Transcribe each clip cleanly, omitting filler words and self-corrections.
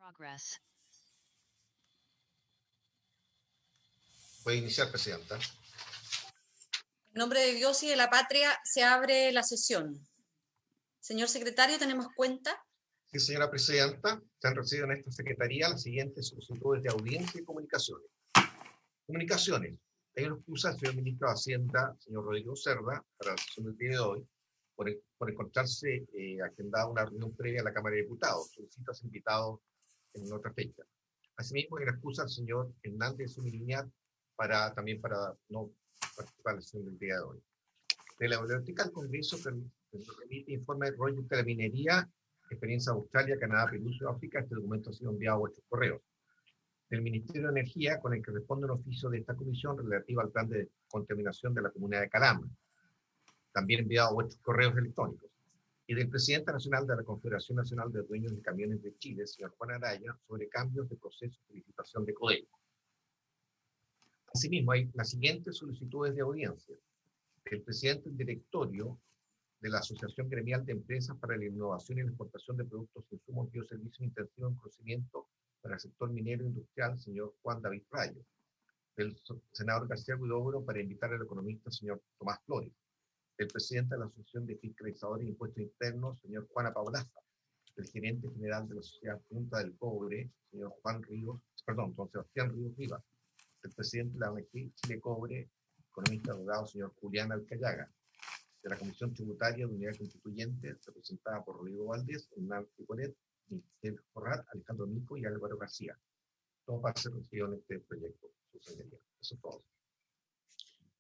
Progress. Puede iniciar, Presidenta. En nombre de Dios y de la patria se abre la sesión. Señor secretario, ¿tenemos cuenta? Sí, señora Presidenta, se han recibido en esta Secretaría las siguientes solicitudes de audiencia y comunicaciones. Comunicaciones. Hay una excusa del señor Ministro de Hacienda, señor Rodrigo Cerda, para la sesión del día de hoy, por encontrarse agendada una reunión previa a la Cámara de Diputados. Solicita ser invitado en otra fecha. Asimismo, hay una excusa del señor Hernández Unilinear también para no participar en la sesión del día de hoy. De la Biblioteca del Congreso remite informe de Royal de la Minería, experiencia de Australia, Canadá, Perú, Sudáfrica. Este documento ha sido enviado a vuestros correos. Del Ministerio de Energía, con el que responde un oficio de esta comisión relativa al plan de contaminación de la comunidad de Calama, también enviado a vuestros correos electrónicos. Y del Presidente Nacional de la Confederación Nacional de Dueños de Camiones de Chile, señor Juan Araya, sobre cambios de proceso de licitación de Codelco. Asimismo, hay las siguientes solicitudes de audiencia. El presidente del directorio de la Asociación Gremial de Empresas para la Innovación y la Exportación de Productos e Insumos Bioservicios Intensivos en Conocimiento para el sector minero industrial, señor Juan David Rayo. Del senador García Huidobro, para invitar al economista, señor Tomás Flores. El presidente de la Asociación de Fiscalizadores de Impuestos Internos, señor Juan Apaulaza. El gerente general de la Sociedad Punta del Cobre, señor don Sebastián Ríos Rivas. El presidente de la ONG Chile Cobre, economista abogado, señor Julián Alcayaga. De la Comisión Tributaria de Unidad Constituyente, representada por Rodrigo Valdés, Hernán Picolet, Miguel Corral, Alejandro Mico y Álvaro García. Todo va a ser recibido en este proyecto, su señoría. Eso es todo.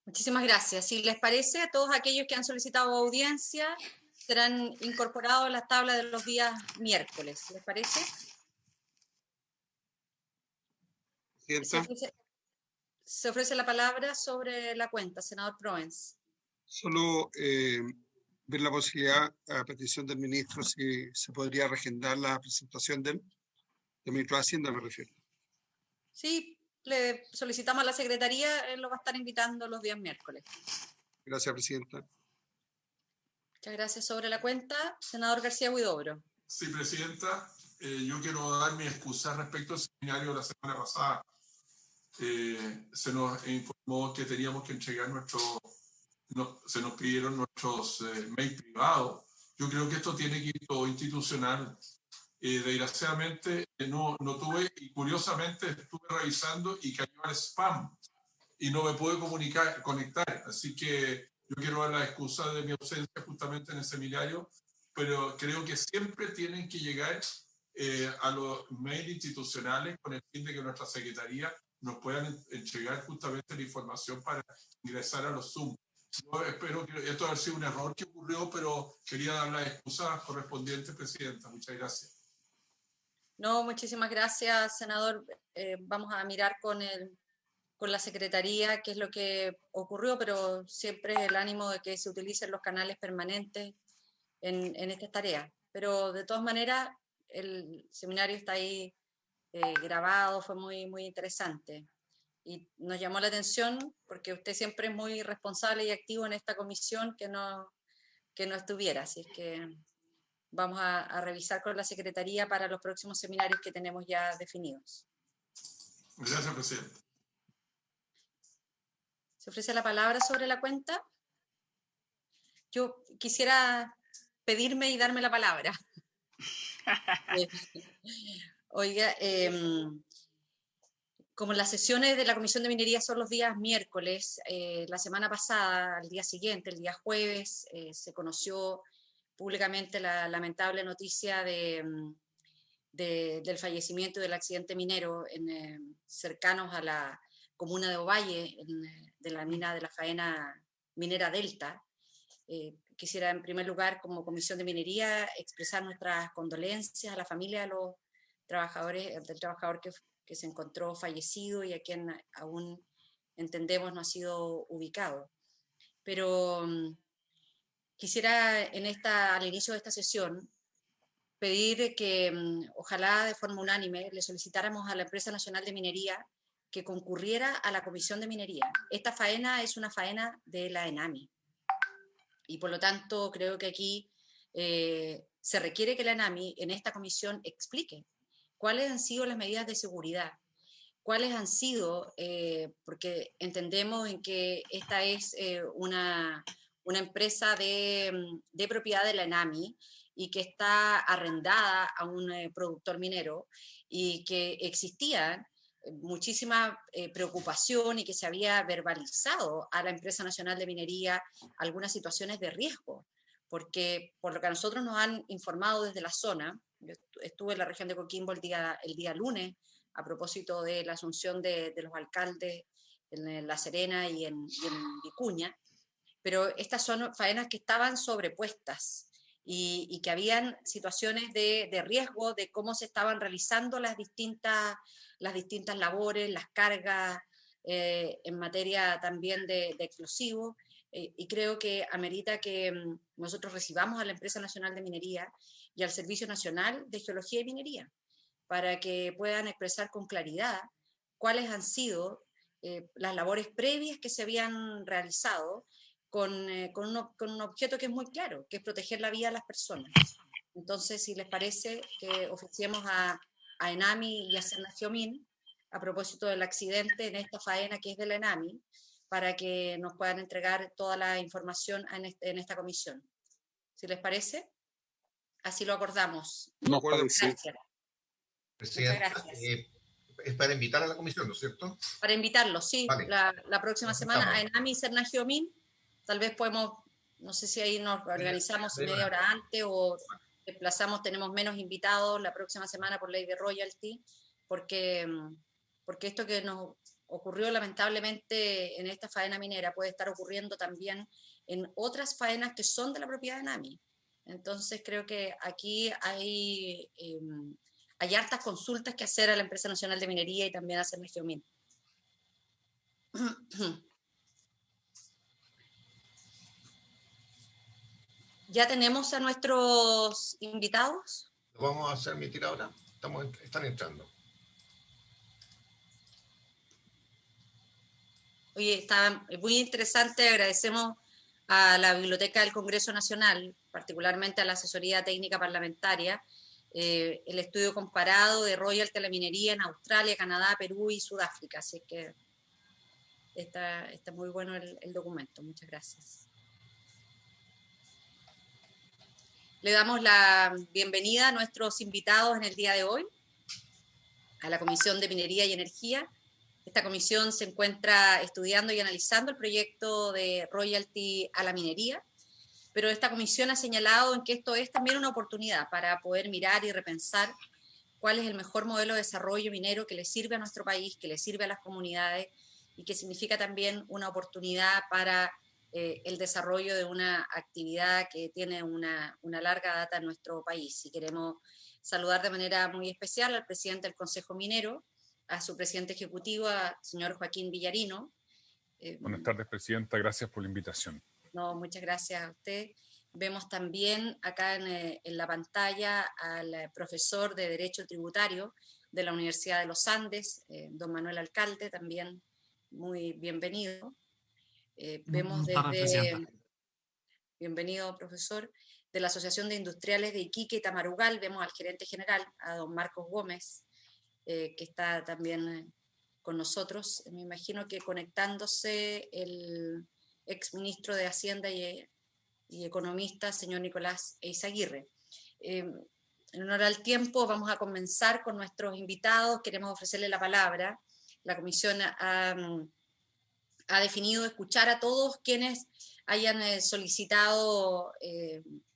Muchísimas gracias. Si les parece, a todos aquellos que han solicitado audiencia serán incorporados a las tablas de los días miércoles. ¿Les parece? Se ofrece la palabra sobre la cuenta, senador Proens. Solo ver la posibilidad, a petición del ministro, si se podría reagendar la presentación del ministro de Hacienda, me refiero. Sí, le solicitamos a la Secretaría, él lo va a estar invitando los días miércoles. Gracias, Presidenta. Muchas gracias. Sobre la cuenta, senador García Huidobro. Sí, Presidenta, yo quiero dar mi excusa respecto al seminario de la semana pasada. Se nos informó que teníamos que entregar se nos pidieron nuestros mails privados. Yo creo que esto tiene que ir todo institucional. Desgraciadamente no tuve, y curiosamente estuve revisando y cayó al spam y no me pude conectar. Así que yo quiero dar la excusa de mi ausencia justamente en el seminario, pero creo que siempre tienen que llegar a los mails institucionales con el fin de que nuestra secretaría nos puedan entregar justamente la información para ingresar a los Zoom. Yo espero que esto haya sido un error que ocurrió, pero quería dar las excusas correspondientes, Presidenta. Muchas gracias. No, muchísimas gracias, senador. Vamos a mirar con la Secretaría qué es lo que ocurrió, pero siempre el ánimo de que se utilicen los canales permanentes en esta tarea. Pero de todas maneras, el seminario está ahí grabado, fue muy, muy interesante. Y nos llamó la atención, porque usted siempre es muy responsable y activo en esta comisión, que no estuviera. Así es que vamos a revisar con la Secretaría para los próximos seminarios que tenemos ya definidos. Gracias, Presidenta. ¿Se ofrece la palabra sobre la cuenta? Yo quisiera pedirme y darme la palabra. Oiga, como las sesiones de la Comisión de Minería son los días miércoles, la semana pasada, al día siguiente, el día jueves, se conoció públicamente la lamentable noticia del fallecimiento del accidente minero cercanos a la comuna de Ovalle, de la mina de la faena minera Delta. Quisiera en primer lugar, como Comisión de Minería, expresar nuestras condolencias a la familia de los trabajadores, del trabajador que se encontró fallecido y a quien aún entendemos no ha sido ubicado. Pero quisiera al inicio de esta sesión pedir que ojalá de forma unánime le solicitáramos a la Empresa Nacional de Minería que concurriera a la Comisión de Minería. Esta faena es una faena de la ENAMI y por lo tanto creo que aquí se requiere que la ENAMI en esta comisión explique cuáles han sido las medidas de seguridad, cuáles han sido, porque entendemos en que esta es una empresa de propiedad de la ENAMI y que está arrendada a un productor minero y que existía muchísima preocupación y que se había verbalizado a la Empresa Nacional de Minería algunas situaciones de riesgo, porque por lo que a nosotros nos han informado desde la zona, yo estuve en la región de Coquimbo el día lunes, a propósito de la asunción de los alcaldes en La Serena y en Vicuña, pero estas son faenas que estaban sobrepuestas y que habían situaciones de riesgo de cómo se estaban realizando las distintas labores, las cargas en materia también de explosivos, y creo que amerita que nosotros recibamos a la Empresa Nacional de Minería y al Servicio Nacional de Geología y Minería, para que puedan expresar con claridad cuáles han sido las labores previas que se habían realizado con un objeto que es muy claro, que es proteger la vida de las personas. Entonces, si les parece, que oficiemos a ENAMI y a Sernagiomín a propósito del accidente en esta faena que es de la ENAMI, para que nos puedan entregar toda la información en esta comisión. Si les parece, así lo acordamos. No acuerdo, Gracias. sí. Presidenta, Muchas gracias. es para invitar a la comisión, ¿no es cierto? Para invitarlos, sí, Vale. la próxima semana a ENAMI y Sernagiomín. Tal vez podemos, no sé si ahí nos organizamos media hora antes o desplazamos, tenemos menos invitados la próxima semana por ley de royalty, porque esto que nos ocurrió lamentablemente en esta faena minera puede estar ocurriendo también en otras faenas que son de la propiedad de ENAMI. Entonces creo que aquí hay hartas consultas que hacer a la Empresa Nacional de Minería y también a Sernagiomín. ¿Ya tenemos a nuestros invitados? ¿Lo vamos a hacer emitir ahora? Están entrando. Oye, está muy interesante, agradecemos a la Biblioteca del Congreso Nacional, particularmente a la Asesoría Técnica Parlamentaria, el estudio comparado de royalty a la minería en Australia, Canadá, Perú y Sudáfrica, así que está muy bueno el documento, muchas gracias. Le damos la bienvenida a nuestros invitados en el día de hoy, a la Comisión de Minería y Energía. Esta comisión se encuentra estudiando y analizando el proyecto de royalty a la minería, pero esta comisión ha señalado en que esto es también una oportunidad para poder mirar y repensar cuál es el mejor modelo de desarrollo minero que le sirve a nuestro país, que le sirve a las comunidades y que significa también una oportunidad para el desarrollo de una actividad que tiene una larga data en nuestro país. Y queremos saludar de manera muy especial al presidente del Consejo Minero, a su presidente ejecutivo, al señor Joaquín Villarino. Buenas tardes, presidenta. Gracias por la invitación. No, muchas gracias a usted. Vemos también acá en la pantalla al profesor de Derecho Tributario de la Universidad de los Andes, don Manuel Alcalde, también muy bienvenido. Vemos desde... Bienvenido, profesor. De la Asociación de Industriales de Iquique y Tamarugal, vemos al gerente general, a don Marcos Gómez, que está también con nosotros. Me imagino que conectándose el exministro de Hacienda y economista, señor Nicolás Eizaguirre. En honor al tiempo, vamos a comenzar con nuestros invitados. Queremos ofrecerle la palabra. La comisión ha definido escuchar a todos quienes hayan solicitado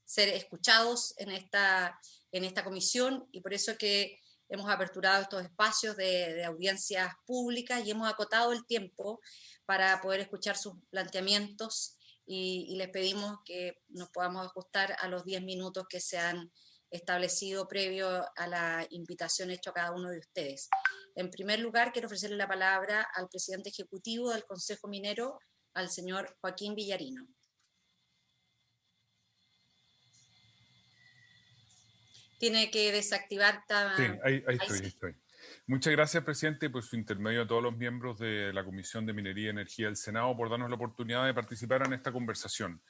ser escuchados en esta comisión, y por eso que hemos aperturado estos espacios de audiencias públicas y hemos acotado el tiempo para poder escuchar sus planteamientos, y les pedimos que nos podamos ajustar a los 10 minutos que se han establecido previo a la invitación hecha a cada uno de ustedes. En primer lugar, quiero ofrecerle la palabra al presidente ejecutivo del Consejo Minero, al señor Joaquín Villarino. Tiene que desactivar... Sí, ahí estoy. Muchas gracias, presidente, por su intermedio a todos los miembros de la Comisión de Minería y Energía del Senado por darnos la oportunidad de participar en esta conversación.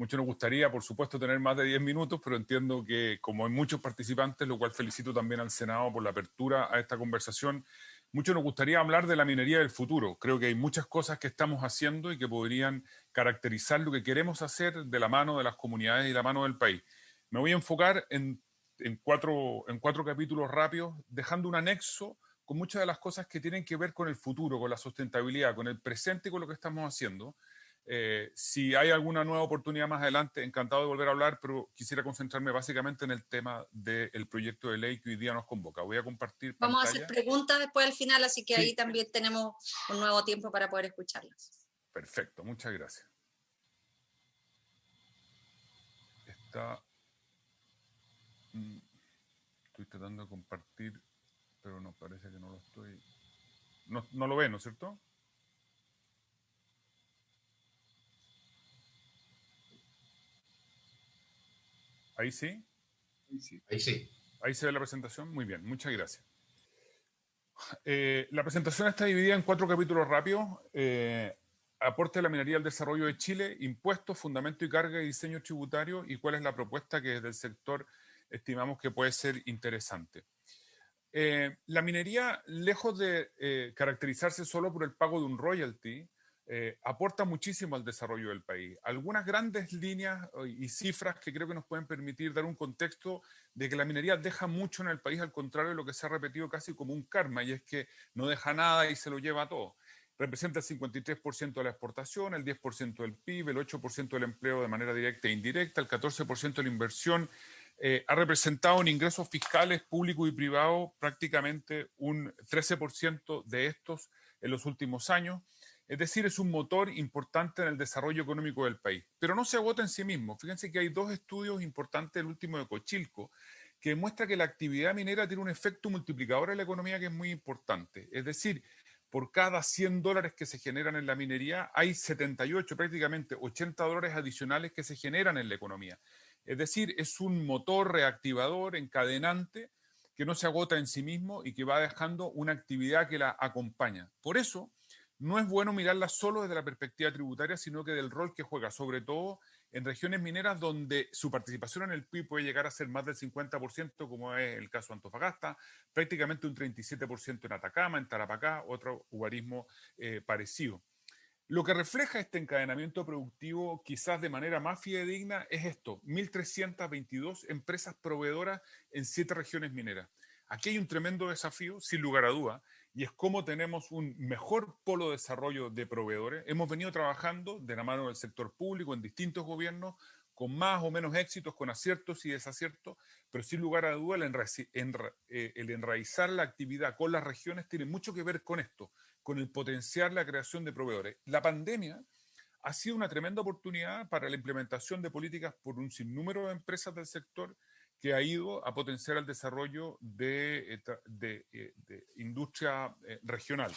Mucho nos gustaría, por supuesto, tener más de 10 minutos, pero entiendo que como hay muchos participantes, lo cual felicito también al Senado por la apertura a esta conversación, mucho nos gustaría hablar de la minería del futuro. Creo que hay muchas cosas que estamos haciendo y que podrían caracterizar lo que queremos hacer de la mano de las comunidades y la mano del país. Me voy a enfocar en cuatro capítulos rápidos, dejando un anexo con muchas de las cosas que tienen que ver con el futuro, con la sustentabilidad, con el presente y con lo que estamos haciendo. Si hay alguna nueva oportunidad más adelante, encantado de volver a hablar, pero quisiera concentrarme básicamente en el tema del proyecto de ley que hoy día nos convoca. Voy a compartir pantalla. Vamos a hacer preguntas después al final, así que sí, ahí también tenemos un nuevo tiempo para poder escucharlas. Perfecto, muchas gracias. Estoy tratando de compartir, pero no, parece que no lo estoy... No lo ven, ¿no es cierto? ¿Ahí sí? Ahí sí. Ahí se ve la presentación. Muy bien, muchas gracias. La presentación está dividida en 4 capítulos rápidos. Aporte de la minería al desarrollo de Chile, impuestos, fundamento y carga y diseño tributario, y cuál es la propuesta que desde el sector estimamos que puede ser interesante. La minería, lejos de caracterizarse solo por el pago de un royalty, aporta muchísimo al desarrollo del país. Algunas grandes líneas y cifras que creo que nos pueden permitir dar un contexto de que la minería deja mucho en el país, al contrario de lo que se ha repetido casi como un karma, y es que no deja nada y se lo lleva todo. Representa el 53% de la exportación, el 10% del PIB, el 8% del empleo de manera directa e indirecta, el 14% de la inversión. Ha representado en ingresos fiscales públicos y privados prácticamente un 13% de estos en los últimos años. Es decir, es un motor importante en el desarrollo económico del país. Pero no se agota en sí mismo. Fíjense que hay 2 estudios importantes, el último de Cochilco, que demuestra que la actividad minera tiene un efecto multiplicador en la economía que es muy importante. Es decir, por cada $100 que se generan en la minería, hay 78, prácticamente $80 adicionales que se generan en la economía. Es decir, es un motor reactivador, encadenante, que no se agota en sí mismo y que va dejando una actividad que la acompaña. Por eso, no es bueno mirarla solo desde la perspectiva tributaria, sino que del rol que juega, sobre todo en regiones mineras donde su participación en el PIB puede llegar a ser más del 50%, como es el caso de Antofagasta, prácticamente un 37% en Atacama, en Tarapacá, otro guarismo parecido. Lo que refleja este encadenamiento productivo, quizás de manera más fidedigna, es esto: 1.322 empresas proveedoras en 7 regiones mineras. Aquí hay un tremendo desafío, sin lugar a duda, y es cómo tenemos un mejor polo de desarrollo de proveedores. Hemos venido trabajando de la mano del sector público en distintos gobiernos, con más o menos éxitos, con aciertos y desaciertos, pero sin lugar a duda el enraizar la actividad con las regiones tiene mucho que ver con esto, con el potenciar la creación de proveedores. La pandemia ha sido una tremenda oportunidad para la implementación de políticas por un sinnúmero de empresas del sector que ha ido a potenciar el desarrollo de industria regional.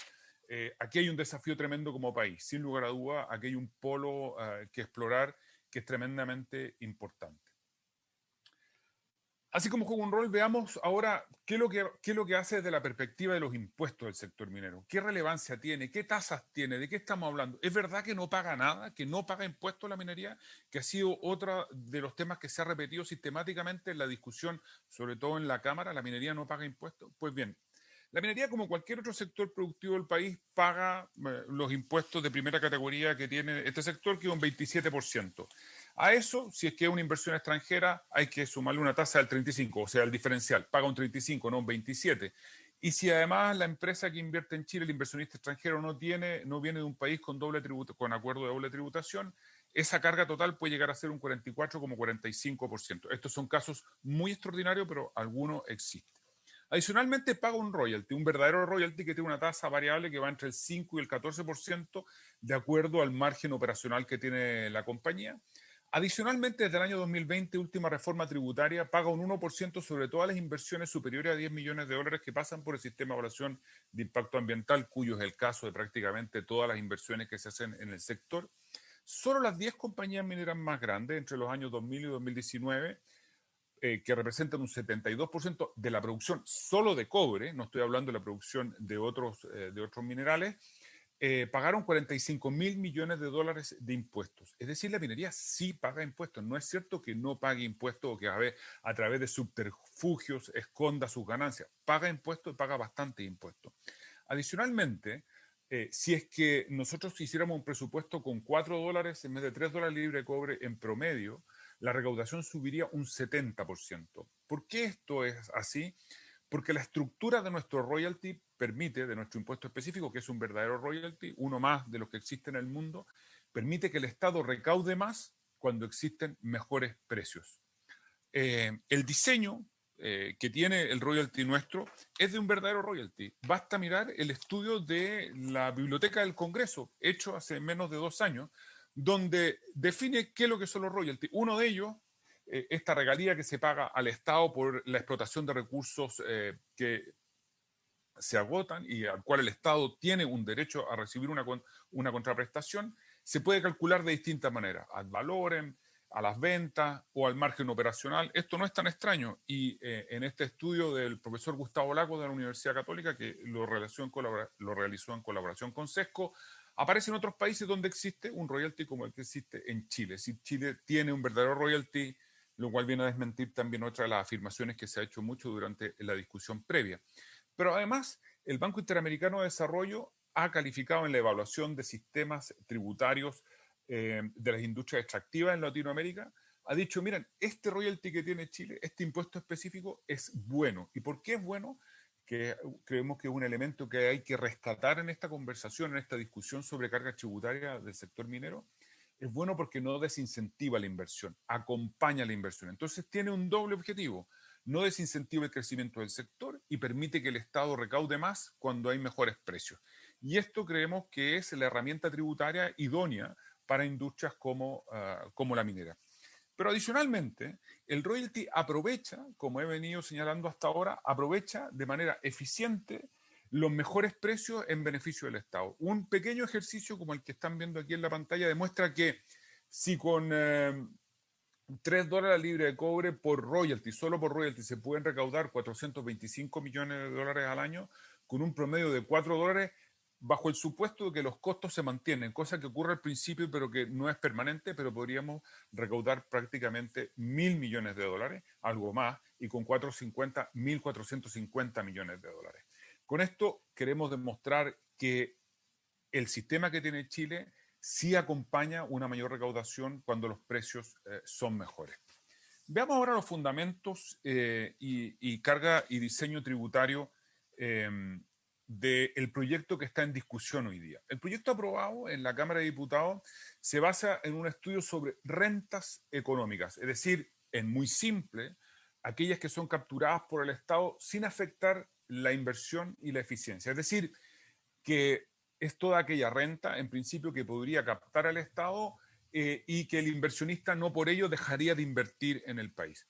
Aquí hay un desafío tremendo como país. Sin lugar a duda, aquí hay un polo que explorar que es tremendamente importante. Así como juega un rol, veamos ahora qué es lo que hace desde la perspectiva de los impuestos del sector minero. ¿Qué relevancia tiene? ¿Qué tasas tiene? ¿De qué estamos hablando? ¿Es verdad que no paga nada? ¿Que no paga impuestos la minería? Que ha sido otro de los temas que se ha repetido sistemáticamente en la discusión, sobre todo en la Cámara. ¿La minería no paga impuestos? Pues bien, la minería, como cualquier otro sector productivo del país, paga los impuestos de primera categoría que tiene este sector, que es un 27%. A eso, si es que es una inversión extranjera, hay que sumarle una tasa del 35, o sea, el diferencial, paga un 35, no un 27. Y si además la empresa que invierte en Chile, el inversionista extranjero, no viene de un país con acuerdo de doble tributación, esa carga total puede llegar a ser un 44,45%. Estos son casos muy extraordinarios, pero algunos existen. Adicionalmente, paga un royalty, un verdadero royalty que tiene una tasa variable que va entre el 5 y el 14% de acuerdo al margen operacional que tiene la compañía. Adicionalmente, desde el año 2020, última reforma tributaria, paga un 1% sobre todas las inversiones superiores a $10 millones que pasan por el sistema de evaluación de impacto ambiental, cuyo es el caso de prácticamente todas las inversiones que se hacen en el sector. Solo las 10 compañías mineras más grandes entre los años 2000 y 2019, que representan un 72% de la producción solo de cobre, no estoy hablando de la producción de otros minerales, pagaron 45.000 millones de dólares de impuestos. Es decir, la minería sí paga impuestos. No es cierto que no pague impuestos o que a través de subterfugios esconda sus ganancias. Paga impuestos y paga bastante impuestos. Adicionalmente, si es que nosotros hiciéramos un presupuesto con 4 dólares en vez de 3 dólares libre de cobre en promedio, la recaudación subiría un 70%. ¿Por qué esto es así? Porque la estructura de nuestro royalty permite, de nuestro impuesto específico, que es un verdadero royalty, uno más de los que existen en el mundo, permite que el Estado recaude más cuando existen mejores precios. El diseño que tiene el royalty nuestro es de un verdadero royalty. Basta mirar el estudio de la Biblioteca del Congreso, hecho hace menos de 2 años, donde define qué es lo que son los royalties. Uno de ellos, esta regalía que se paga al Estado por la explotación de recursos que se agotan y al cual el Estado tiene un derecho a recibir una contraprestación, se puede calcular de distintas maneras, ad valorem, a las ventas o al margen operacional. Esto no es tan extraño y en este estudio del profesor Gustavo Lago de la Universidad Católica, que lo realizó en colaboración con SESCO, aparece en otros países donde existe un royalty como el que existe en Chile. Si Chile tiene un verdadero royalty, lo cual viene a desmentir también otra de las afirmaciones que se ha hecho mucho durante la discusión previa. Pero además, el Banco Interamericano de Desarrollo ha calificado en la evaluación de sistemas tributarios de las industrias extractivas en Latinoamérica, ha dicho, miren, este royalty que tiene Chile, este impuesto específico es bueno. ¿Y por qué es bueno? Que creemos que es un elemento que hay que rescatar en esta conversación, en esta discusión sobre carga tributaria del sector minero. Es bueno porque no desincentiva la inversión, acompaña la inversión. Entonces tiene un doble objetivo. No desincentiva el crecimiento del sector y permite que el Estado recaude más cuando hay mejores precios. Y esto creemos que es la herramienta tributaria idónea para industrias como la minera. Pero adicionalmente, el royalty aprovecha, como he venido señalando hasta ahora, aprovecha de manera eficiente los mejores precios en beneficio del Estado. Un pequeño ejercicio como el que están viendo aquí en la pantalla demuestra que si con 3 dólares libre de cobre por royalty, solo por royalty, se pueden recaudar 425 millones de dólares al año, con un promedio de 4 dólares, bajo el supuesto de que los costos se mantienen, cosa que ocurre al principio, pero que no es permanente, pero podríamos recaudar prácticamente 1.000 millones de dólares, algo más, y con 450, 1.450 millones de dólares. Con esto queremos demostrar que el sistema que tiene Chile sí acompaña una mayor recaudación cuando los precios son mejores. Veamos ahora los fundamentos y carga y diseño tributario del proyecto que está en discusión hoy día. El proyecto aprobado en la Cámara de Diputados se basa en un estudio sobre rentas económicas, es decir, en muy simple, aquellas que son capturadas por el Estado sin afectar la inversión y la eficiencia. Es decir, que es toda aquella renta, en principio, que podría captar al Estado y que el inversionista no por ello dejaría de invertir en el país.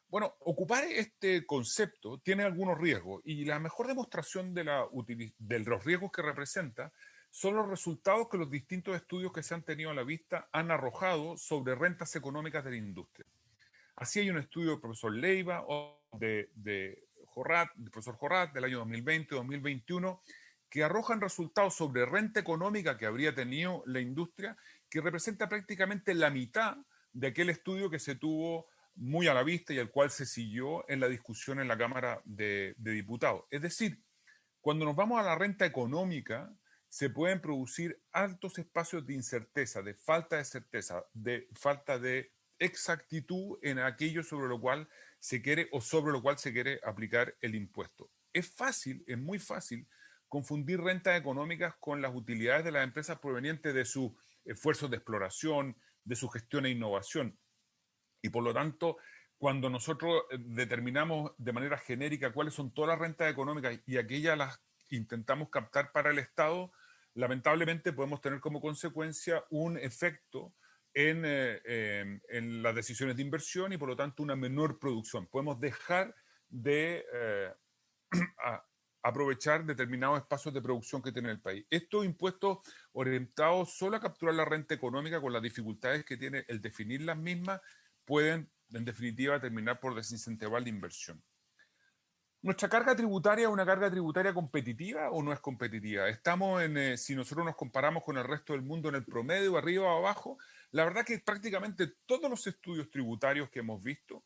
Bueno, ocupar este concepto tiene algunos riesgos y la mejor demostración de los riesgos que representa son los resultados que los distintos estudios que se han tenido a la vista han arrojado sobre rentas económicas de la industria. Así hay un estudio del profesor Leiva o del profesor Jorrat del año 2020-2021 que arrojan resultados sobre renta económica que habría tenido la industria, que representa prácticamente la mitad de aquel estudio que se tuvo muy a la vista y al cual se siguió en la discusión en la Cámara de Diputados. Es decir, cuando nos vamos a la renta económica, se pueden producir altos espacios de incerteza, de falta de certeza, de falta de exactitud en aquello sobre lo cual se quiere o sobre lo cual se quiere aplicar el impuesto. Es fácil, es muy fácil confundir rentas económicas con las utilidades de las empresas provenientes de sus esfuerzos de exploración, de su gestión e innovación. Y por lo tanto, cuando nosotros determinamos de manera genérica cuáles son todas las rentas económicas y aquellas las intentamos captar para el Estado, lamentablemente podemos tener como consecuencia un efecto en las decisiones de inversión y por lo tanto una menor producción. Podemos dejar de aprovechar determinados espacios de producción que tiene el país. Estos impuestos orientados solo a capturar la renta económica con las dificultades que tiene el definir las mismas pueden, en definitiva, terminar por desincentivar la inversión. ¿Nuestra carga tributaria es una carga tributaria competitiva o no es competitiva? Estamos en, si nosotros nos comparamos con el resto del mundo en el promedio, arriba o abajo, la verdad que prácticamente todos los estudios tributarios que hemos visto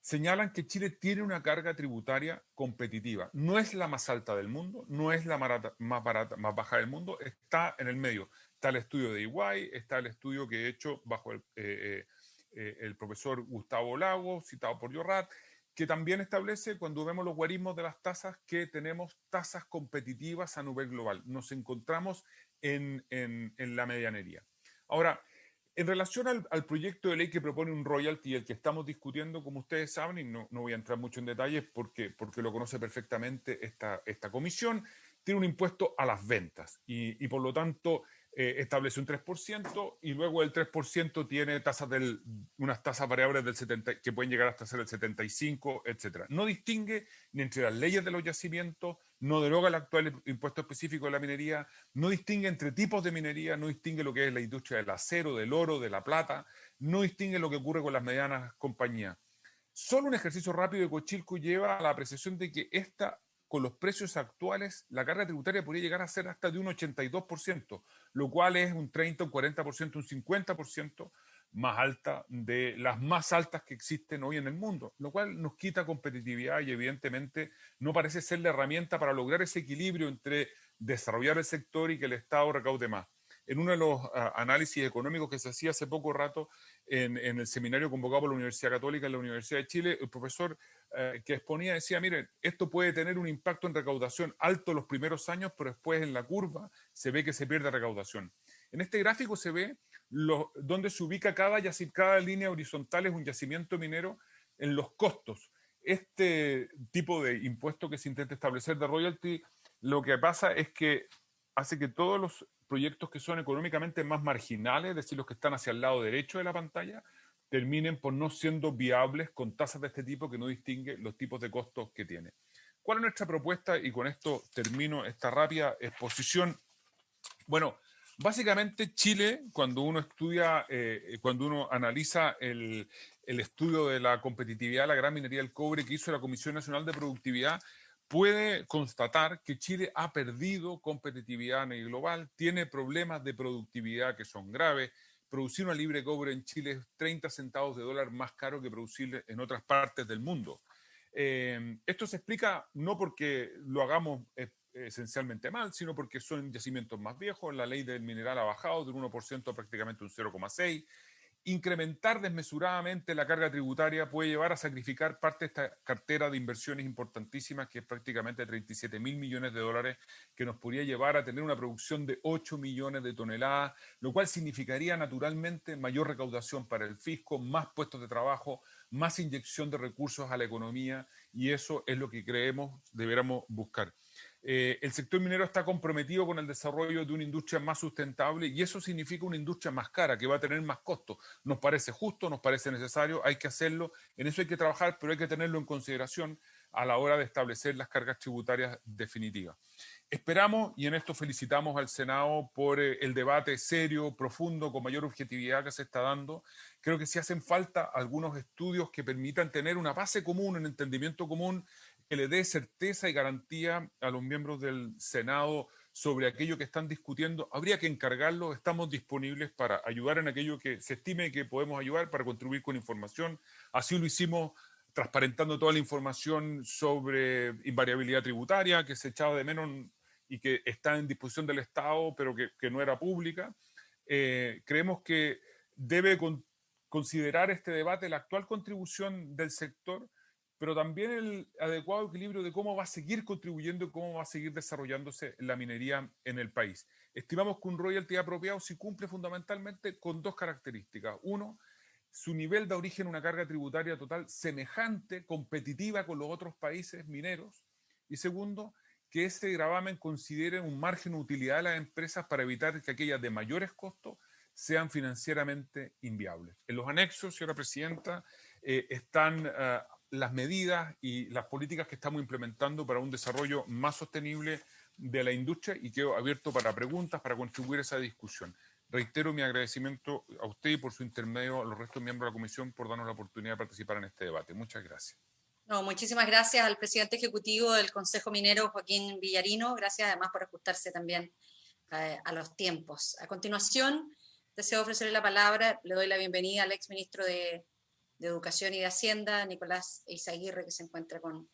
señalan que Chile tiene una carga tributaria competitiva. No es la más alta del mundo, no es la más barata, más baja del mundo, está en el medio. Está el estudio de EY, está el estudio que he hecho bajo el profesor Gustavo Lago, citado por Llorrat, que también establece, cuando vemos los guarismos de las tasas, que tenemos tasas competitivas a nivel global. Nos encontramos en la medianería. Ahora, en relación al proyecto de ley que propone un royalty, el que estamos discutiendo, como ustedes saben, y no voy a entrar mucho en detalles porque lo conoce perfectamente esta comisión, tiene un impuesto a las ventas y por lo tanto establece un 3% y luego el 3% tiene unas tasas variables del 70, que pueden llegar hasta ser el 75, etc. No distingue ni entre las leyes de los yacimientos, no deroga el actual impuesto específico de la minería, no distingue entre tipos de minería, no distingue lo que es la industria del acero, del oro, de la plata, no distingue lo que ocurre con las medianas compañías. Solo un ejercicio rápido de Cochilco lleva a la apreciación de que con los precios actuales, la carga tributaria podría llegar a ser hasta de un 82%, lo cual es un 30, un 40%, un 50% más alta de las más altas que existen hoy en el mundo, lo cual nos quita competitividad y evidentemente no parece ser la herramienta para lograr ese equilibrio entre desarrollar el sector y que el Estado recaude más. En uno de los análisis económicos que se hacía hace poco rato en el seminario convocado por la Universidad Católica en la Universidad de Chile, el profesor que exponía decía, miren, esto puede tener un impacto en recaudación alto los primeros años, pero después en la curva se ve que se pierde recaudación. En este gráfico se ve dónde se ubica cada línea horizontal, es un yacimiento minero en los costos. Este tipo de impuesto que se intenta establecer de royalty, lo que pasa es que hace que todos los proyectos que son económicamente más marginales, es decir, los que están hacia el lado derecho de la pantalla, terminen por no siendo viables con tasas de este tipo que no distingue los tipos de costos que tiene. ¿Cuál es nuestra propuesta? Y con esto termino esta rápida exposición. Bueno, básicamente Chile, cuando uno estudia, cuando uno analiza el estudio de la competitividad de la gran minería del cobre que hizo la Comisión Nacional de Productividad, puede constatar que Chile ha perdido competitividad a nivel global, tiene problemas de productividad que son graves. Producir una libra de cobre en Chile es 30 centavos de dólar más caro que producir en otras partes del mundo. Esto se explica no porque lo hagamos esencialmente mal, sino porque son yacimientos más viejos, la ley del mineral ha bajado de un 1% a prácticamente un 0,6%. Incrementar desmesuradamente la carga tributaria puede llevar a sacrificar parte de esta cartera de inversiones importantísimas, que es prácticamente 37 mil millones de dólares, que nos podría llevar a tener una producción de 8 millones de toneladas, lo cual significaría naturalmente mayor recaudación para el fisco, más puestos de trabajo, más inyección de recursos a la economía, y eso es lo que creemos deberíamos buscar. El sector minero está comprometido con el desarrollo de una industria más sustentable y eso significa una industria más cara, que va a tener más costos. Nos parece justo, nos parece necesario, hay que hacerlo, en eso hay que trabajar, pero hay que tenerlo en consideración a la hora de establecer las cargas tributarias definitivas. Esperamos, y en esto felicitamos al Senado por el debate serio, profundo, con mayor objetividad que se está dando. Creo que sí hacen falta algunos estudios que permitan tener una base común, un entendimiento común, que le dé certeza y garantía a los miembros del Senado sobre aquello que están discutiendo. Habría que encargarlo, estamos disponibles para ayudar en aquello que se estime que podemos ayudar, para contribuir con información. Así lo hicimos transparentando toda la información sobre invariabilidad tributaria que se echaba de menos y que está en disposición del Estado, pero que no era pública. Creemos que debe considerar este debate la actual contribución del sector, pero también el adecuado equilibrio de cómo va a seguir contribuyendo y cómo va a seguir desarrollándose la minería en el país. Estimamos que un royalty apropiado sí cumple fundamentalmente con dos características. Uno, su nivel da origen a una carga tributaria total semejante, competitiva con los otros países mineros. Y segundo, que ese gravamen considere un margen de utilidad de las empresas para evitar que aquellas de mayores costos sean financieramente inviables. En los anexos, señora presidenta, están las medidas y las políticas que estamos implementando para un desarrollo más sostenible de la industria y quedo abierto para preguntas, para contribuir a esa discusión. Reitero mi agradecimiento a usted y por su intermedio a los restos miembros de la comisión por darnos la oportunidad de participar en este debate. Muchas gracias. No, muchísimas gracias al presidente ejecutivo del Consejo Minero, Joaquín Villarino. Gracias además por ajustarse también a los tiempos. A continuación, deseo ofrecerle la palabra, le doy la bienvenida al exministro de Educación y de Hacienda, Nicolás Eizaguirre, que se encuentra con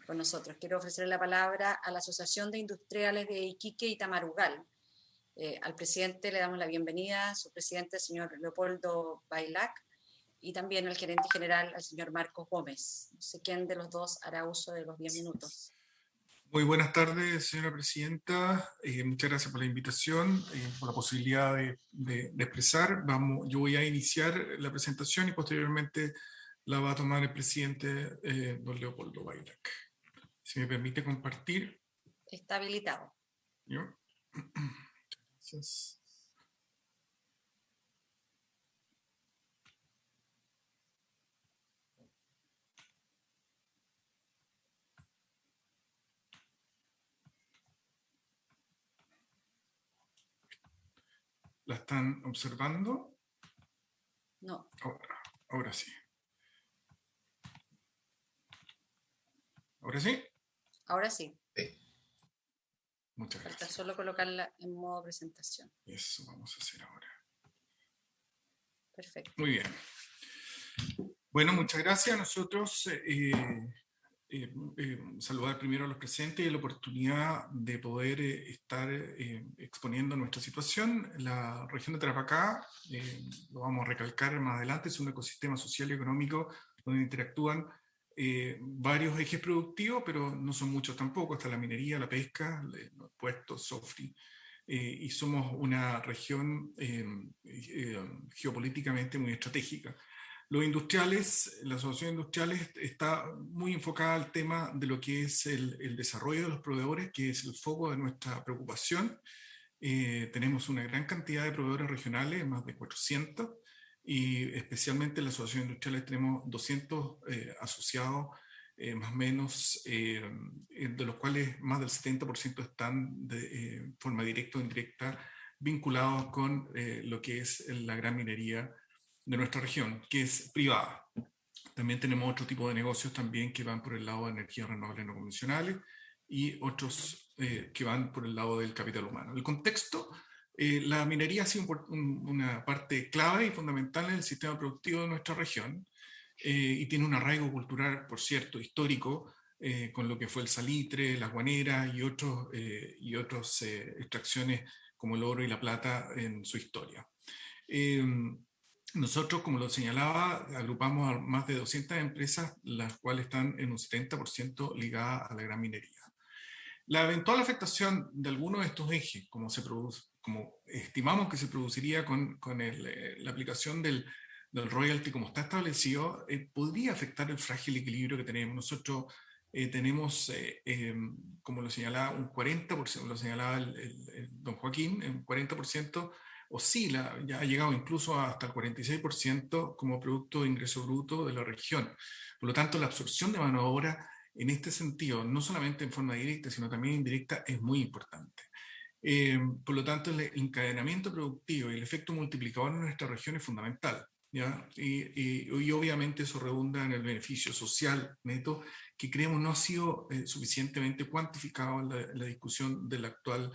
nosotros. Quiero ofrecerle la palabra a la Asociación de Industriales de Iquique y Tamarugal. Al presidente le damos la bienvenida, su presidente, el señor Leopoldo Bailac, y también al gerente general, al señor Marcos Gómez. No sé quién de los dos hará uso de los 10 minutos. Muy buenas tardes, señora presidenta. Muchas gracias por la invitación, por la posibilidad de expresar. Yo voy a iniciar la presentación y posteriormente la va a tomar el presidente, don Leopoldo Bailac. Si me permite compartir. Está habilitado. ¿Yo? Gracias. ¿La están observando? No. Ahora sí. ¿Ahora sí? Ahora sí. Muchas gracias. Falta solo colocarla en modo presentación. Eso vamos a hacer ahora. Perfecto. Muy bien. Bueno, muchas gracias. Nosotros saludar primero a los presentes y la oportunidad de poder estar exponiendo nuestra situación. La región de Tarapacá, lo vamos a recalcar más adelante, es un ecosistema social y económico donde interactúan varios ejes productivos, pero no son muchos tampoco. Está la minería, la pesca, los puertos, SOFRI, y somos una región geopolíticamente muy estratégica. Los industriales, la asociación industriales está muy enfocada al tema de lo que es el desarrollo de los proveedores, que es el foco de nuestra preocupación. Tenemos una gran cantidad de proveedores regionales, más de 400, y especialmente en la asociación industriales tenemos 200 asociados, más o menos, de los cuales más del 70% están de forma directa o indirecta vinculados con lo que es la gran minería de nuestra región, que es privada. También tenemos otro tipo de negocios también que van por el lado de energías renovables no convencionales y otros que van por el lado del capital humano. El contexto, la minería ha sido una parte clave y fundamental en el sistema productivo de nuestra región y tiene un arraigo cultural, por cierto, histórico, con lo que fue el salitre, las guaneras y otras extracciones como el oro y la plata en su historia. Nosotros, como lo señalaba, agrupamos a más de 200 empresas, las cuales están en un 70% ligadas a la gran minería. La eventual afectación de algunos de estos ejes, como estimamos que se produciría con la aplicación del royalty como está establecido, podría afectar el frágil equilibrio que tenemos. Nosotros tenemos, como lo señalaba, un 40%, lo señalaba el don Joaquín, un 40%, oscila, ya ha llegado incluso hasta el 46% como producto de ingreso bruto de la región. Por lo tanto, la absorción de mano de obra en este sentido, no solamente en forma directa, sino también indirecta, es muy importante. Por lo tanto, el encadenamiento productivo y el efecto multiplicador en nuestra región es fundamental, ¿ya? Y obviamente eso redunda en el beneficio social neto, que creemos no ha sido suficientemente cuantificado en la discusión del actual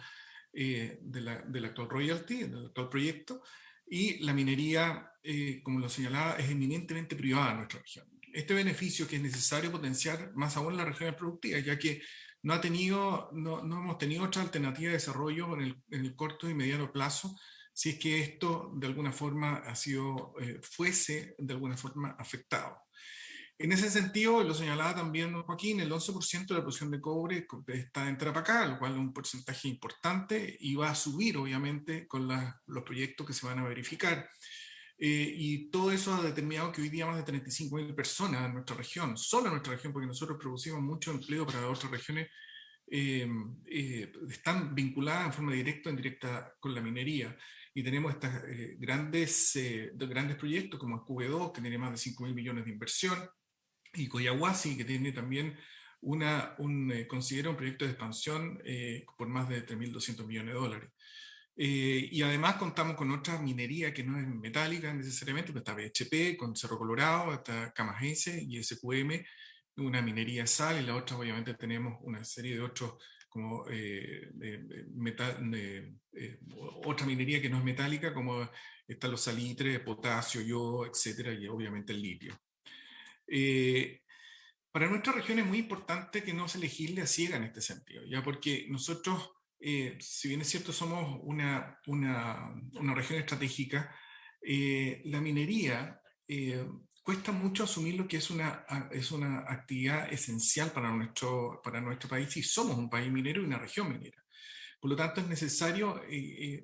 royalty, del actual proyecto, y la minería, como lo señalaba, es eminentemente privada en nuestra región. Este beneficio que es necesario potenciar más aún en las regiones productivas, ya que no hemos tenido otra alternativa de desarrollo en el corto y mediano plazo, si es que esto de alguna forma fuese de alguna forma afectado. En ese sentido, lo señalaba también Joaquín, el 11% de la producción de cobre está en Tarapacá, lo cual es un porcentaje importante y va a subir obviamente con los proyectos que se van a verificar. Y todo eso ha determinado que hoy día más de 35.000 personas en nuestra región, solo en nuestra región, porque nosotros producimos mucho empleo para otras regiones, están vinculadas en forma directa o indirecta con la minería. Y tenemos estos grandes proyectos como el QB2, que tiene más de 5.000 millones de inversión, y Coyahuasi, que tiene también considera un proyecto de expansión por más de 3.200 millones de dólares. Y además contamos con otra minería que no es metálica necesariamente, pero está BHP, con Cerro Colorado, está Camajense y SQM, una minería de sal, y la otra obviamente tenemos una serie de otros, como otra minería que no es metálica, como están los salitres, potasio, yodo, etcétera, y obviamente el litio. Para nuestra región es muy importante que no se legisle a ciega en este sentido, ya, porque nosotros, si bien es cierto, somos una región estratégica, la minería cuesta mucho asumir lo que es una actividad esencial para nuestro país, y somos un país minero y una región minera. Por lo tanto, es necesario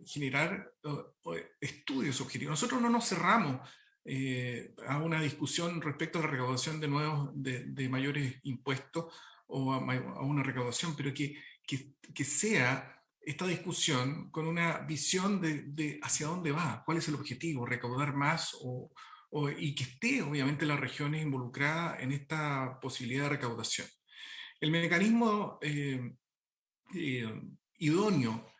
generar estudios objetivos. Nosotros no nos cerramos a una discusión respecto a la recaudación de mayores impuestos o a una recaudación, pero que sea esta discusión con una visión de hacia dónde va, cuál es el objetivo, recaudar más y que esté obviamente las regiones involucradas en esta posibilidad de recaudación. El mecanismo idóneo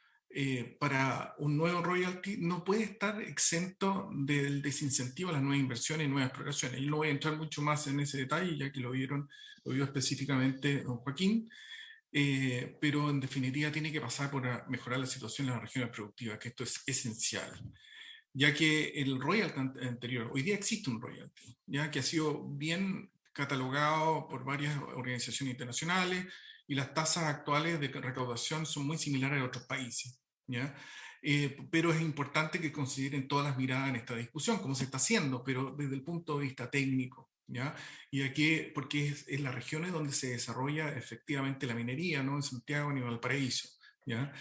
para un nuevo royalty no puede estar exento del desincentivo a las nuevas inversiones y nuevas exploraciones. Y no voy a entrar mucho más en ese detalle, ya que lo vio específicamente don Joaquín, pero en definitiva tiene que pasar por mejorar la situación en las regiones productivas, que esto es esencial. Ya que el royalty anterior, hoy día existe un royalty, ya que ha sido bien catalogado por varias organizaciones internacionales, y las tasas actuales de recaudación son muy similares a otros países, ¿ya? Pero es importante que consideren todas las miradas en esta discusión, como se está haciendo, pero desde el punto de vista técnico, ¿ya? Y aquí, porque es las regiones donde se desarrolla efectivamente la minería, no en Santiago ni en Valparaíso, ¿ya?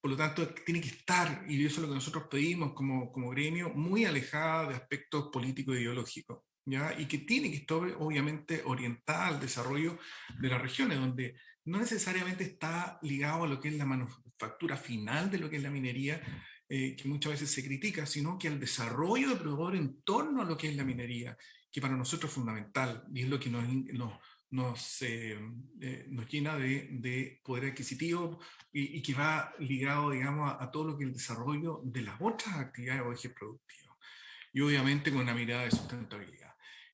Por lo tanto, tiene que estar, y eso es lo que nosotros pedimos como gremio, muy alejada de aspectos políticos e ideológicos, ¿ya? Y que tiene que estar obviamente orientada al desarrollo de las regiones, donde no necesariamente está ligado a lo que es la manufactura final de lo que es la minería, que muchas veces se critica, sino que al desarrollo de proveedores en torno a lo que es la minería, que para nosotros es fundamental, y es lo que nos llena de poder adquisitivo, y que va ligado, digamos, a todo lo que es el desarrollo de las otras actividades o ejes productivos. Y obviamente con una mirada de sustentabilidad.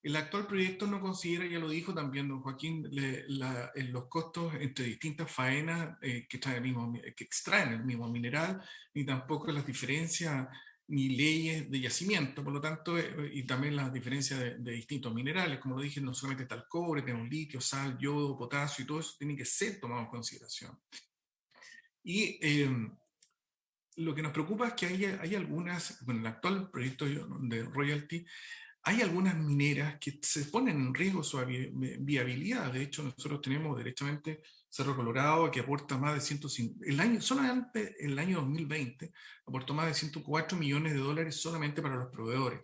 El actual proyecto no considera, ya lo dijo también don Joaquín, los costos entre distintas faenas que extraen el mismo mineral, ni tampoco las diferencias ni leyes de yacimiento, por lo tanto, y también las diferencias de distintos minerales, como lo dije, no solamente está el cobre, tenemos litio, sal, yodo, potasio, y todo eso tiene que ser tomado en consideración. Y lo que nos preocupa es que hay algunas, bueno, el actual proyecto de royalty, hay algunas mineras que se ponen en riesgo su viabilidad. De hecho, nosotros tenemos derechamente Cerro Colorado, que aporta más de 150, solamente el año 2020, aportó más de 104 millones de dólares solamente para los proveedores.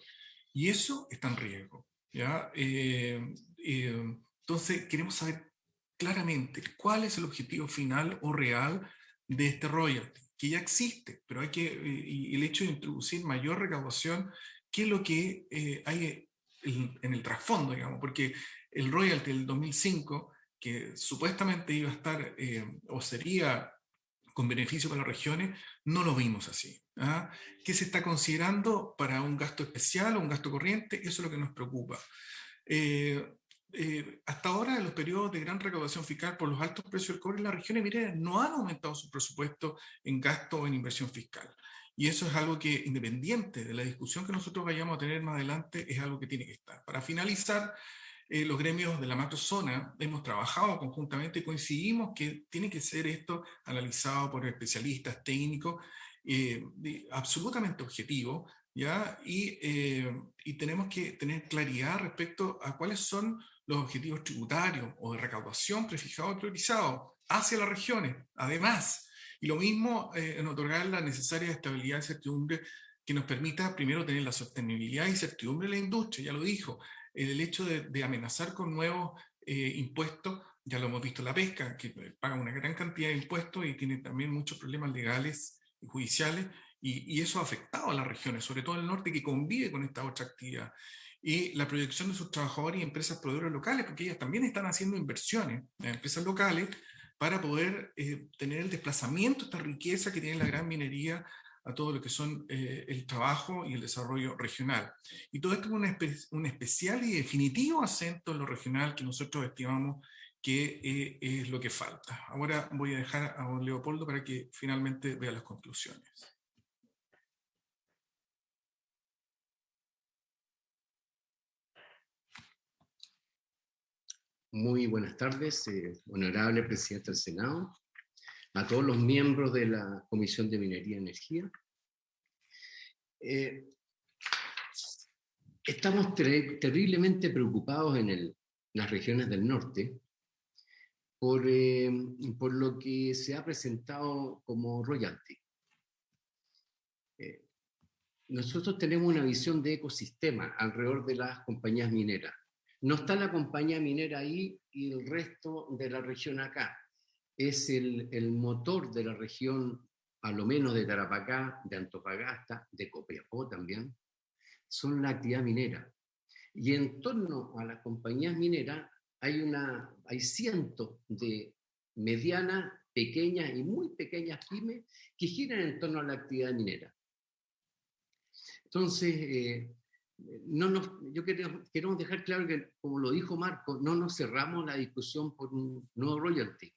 Y eso está en riesgo, ¿ya? Entonces, queremos saber claramente cuál es el objetivo final o real de este royalty, que ya existe, pero y el hecho de introducir mayor recaudación, qué es lo que hay en el trasfondo, digamos, porque el royalty del 2005, que supuestamente iba a estar o sería con beneficio para las regiones, no lo vimos así. ¿Ah? ¿Qué se está considerando para un gasto especial o un gasto corriente? Eso es lo que nos preocupa. Hasta ahora, en los periodos de gran recaudación fiscal por los altos precios del cobre, las regiones mineras no han aumentado su presupuesto en gasto o en inversión fiscal. Y eso es algo que, independiente de la discusión que nosotros vayamos a tener más adelante, es algo que tiene que estar. Para finalizar, los gremios de la macrozona hemos trabajado conjuntamente y coincidimos que tiene que ser esto analizado por especialistas técnicos, absolutamente objetivo, ¿ya? Y tenemos que tener claridad respecto a cuáles son los objetivos tributarios o de recaudación prefijados y priorizados hacia las regiones, además. Y lo mismo en otorgar la necesaria estabilidad y certidumbre que nos permita primero tener la sostenibilidad y certidumbre de la industria, ya lo dijo. El hecho de amenazar con nuevos impuestos, ya lo hemos visto en la pesca, que paga una gran cantidad de impuestos y tiene también muchos problemas legales y judiciales, y eso ha afectado a las regiones, sobre todo el norte, que convive con esta otra actividad. Y la proyección de sus trabajadores y empresas proveedoras locales, porque ellas también están haciendo inversiones en empresas locales para poder tener el desplazamiento, esta riqueza que tiene la gran minería a todo lo que son el trabajo y el desarrollo regional. Y todo esto con un especial y definitivo acento en lo regional que nosotros estimamos que es lo que falta. Ahora voy a dejar a don Leopoldo para que finalmente vea las conclusiones. Muy buenas tardes, honorable presidente del Senado, a todos los miembros de la Comisión de Minería y Energía. Estamos terriblemente preocupados en las regiones del norte por lo que se ha presentado como royalty. Nosotros tenemos una visión de ecosistema alrededor de las compañías mineras. No está la compañía minera ahí y el resto de la región acá. Es el motor de la región, a lo menos de Tarapacá, de Antofagasta, de Copiapó también, son la actividad minera. Y en torno a las compañías mineras hay cientos de medianas, pequeñas y muy pequeñas pymes que giran en torno a la actividad minera. Entonces, queremos dejar claro que, como lo dijo Marco, no nos cerramos la discusión por un nuevo royalty.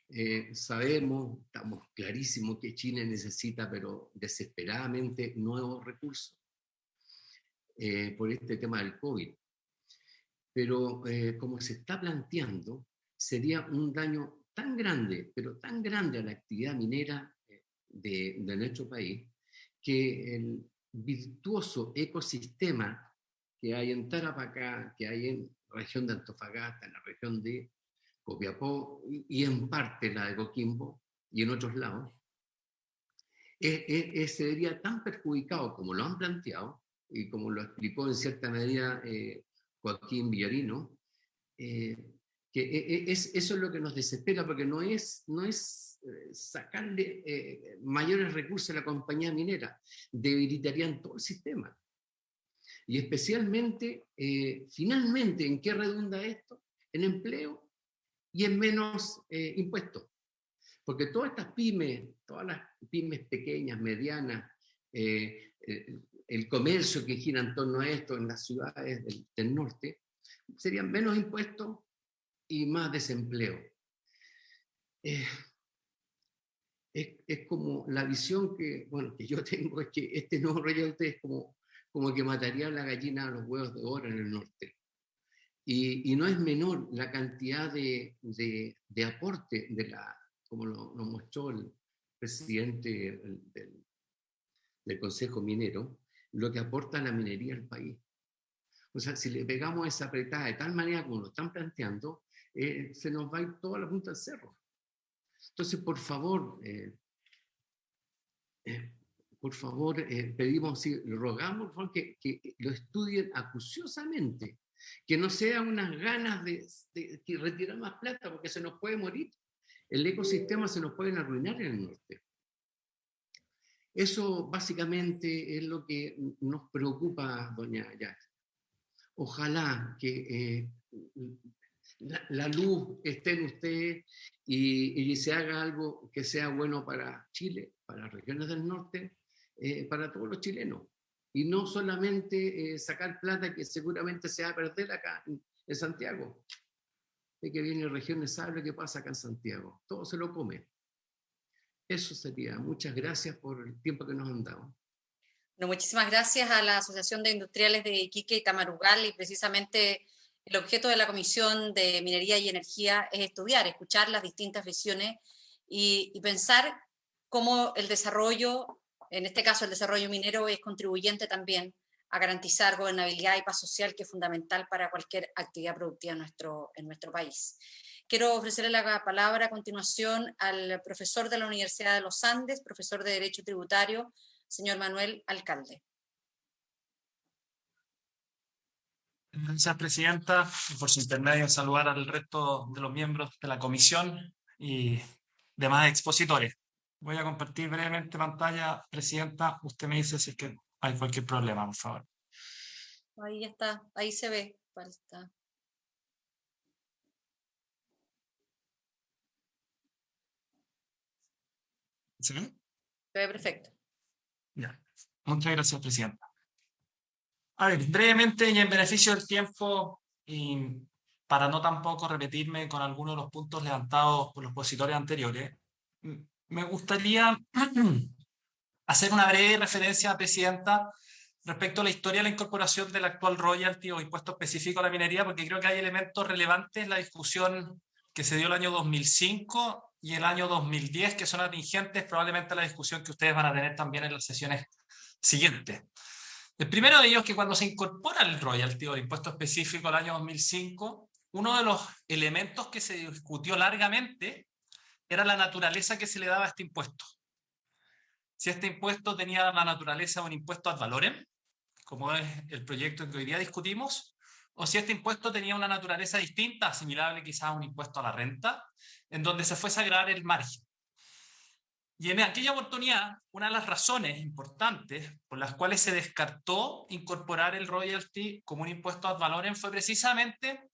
Estamos clarísimos que Chile necesita, pero desesperadamente, nuevos recursos por este tema del COVID. Pero como se está planteando, sería un daño tan grande, pero tan grande a la actividad minera de nuestro país, que el virtuoso ecosistema que hay en Tarapacá, que hay en la región de Antofagasta, en la región de Copiapó y en parte la de Coquimbo y en otros lados, se vería tan perjudicado como lo han planteado y como lo explicó en cierta medida Joaquín Villarino, que eso es lo que nos desespera, porque no es sacarle mayores recursos a la compañía minera, debilitarían todo el sistema. Y especialmente, finalmente, ¿en qué redunda esto? En empleo y en menos impuestos. Porque todas las pymes pequeñas, medianas, el comercio que gira en torno a esto en las ciudades del norte, serían menos impuestos y más desempleo. Es como la visión que yo tengo, es que este nuevo royalty es como que mataría a la gallina a los huevos de oro en el norte. Y no es menor la cantidad de aporte como lo mostró el presidente del Consejo Minero, lo que aporta la minería al país. O sea, si le pegamos esa apretada de tal manera como lo están planteando, se nos va a ir toda la punta del cerro. Entonces, por favor, pedimos, rogamos por favor, que lo estudien acuciosamente, que no sea unas ganas de retirar más plata, porque se nos puede morir. El ecosistema se nos puede arruinar en el norte. Eso básicamente es lo que nos preocupa, doña Jacques. Ojalá que la luz esté en usted y se haga algo que sea bueno para Chile, para las regiones del norte, para todos los chilenos. Y no solamente sacar plata que seguramente se va a perder acá en Santiago. De que viene regiones sabe lo que pasa acá en Santiago. Todo se lo come. Eso sería. Muchas gracias por el tiempo que nos han dado. No, muchísimas gracias a la Asociación de Industriales de Iquique y Tamarugal, y precisamente el objeto de la Comisión de Minería y Energía es estudiar, escuchar las distintas visiones y pensar cómo el desarrollo, en este caso el desarrollo minero, es contribuyente también a garantizar gobernabilidad y paz social, que es fundamental para cualquier actividad productiva en nuestro país. Quiero ofrecerle la palabra a continuación al profesor de la Universidad de los Andes, profesor de Derecho Tributario, señor Manuel Alcalde. Gracias, presidenta, y por su intermedio saludar al resto de los miembros de la comisión y demás expositores. Voy a compartir brevemente pantalla, presidenta. Usted me dice si es que hay cualquier problema, por favor. Ahí está, ahí se ve. Falta. ¿Sí? Se ve perfecto. Ya. Muchas gracias, Presidenta. A ver, brevemente y en beneficio del tiempo, y para no tampoco repetirme con algunos de los puntos levantados por los expositores anteriores, me gustaría hacer una breve referencia, Presidenta, respecto a la historia de la incorporación del actual royalty o impuesto específico a la minería, porque creo que hay elementos relevantes en la discusión que se dio el año 2005 y el año 2010, que son atingentes probablemente a la discusión que ustedes van a tener también en las sesiones siguientes. El primero de ellos es que cuando se incorpora el royalty o el impuesto específico al año 2005, uno de los elementos que se discutió largamente era la naturaleza que se le daba a este impuesto. Si este impuesto tenía la naturaleza de un impuesto ad valorem, como es el proyecto que hoy día discutimos, o si este impuesto tenía una naturaleza distinta, asimilable quizás a un impuesto a la renta, en donde se fuese a agregar el margen. Y en aquella oportunidad, una de las razones importantes por las cuales se descartó incorporar el royalty como un impuesto ad valorem fue precisamente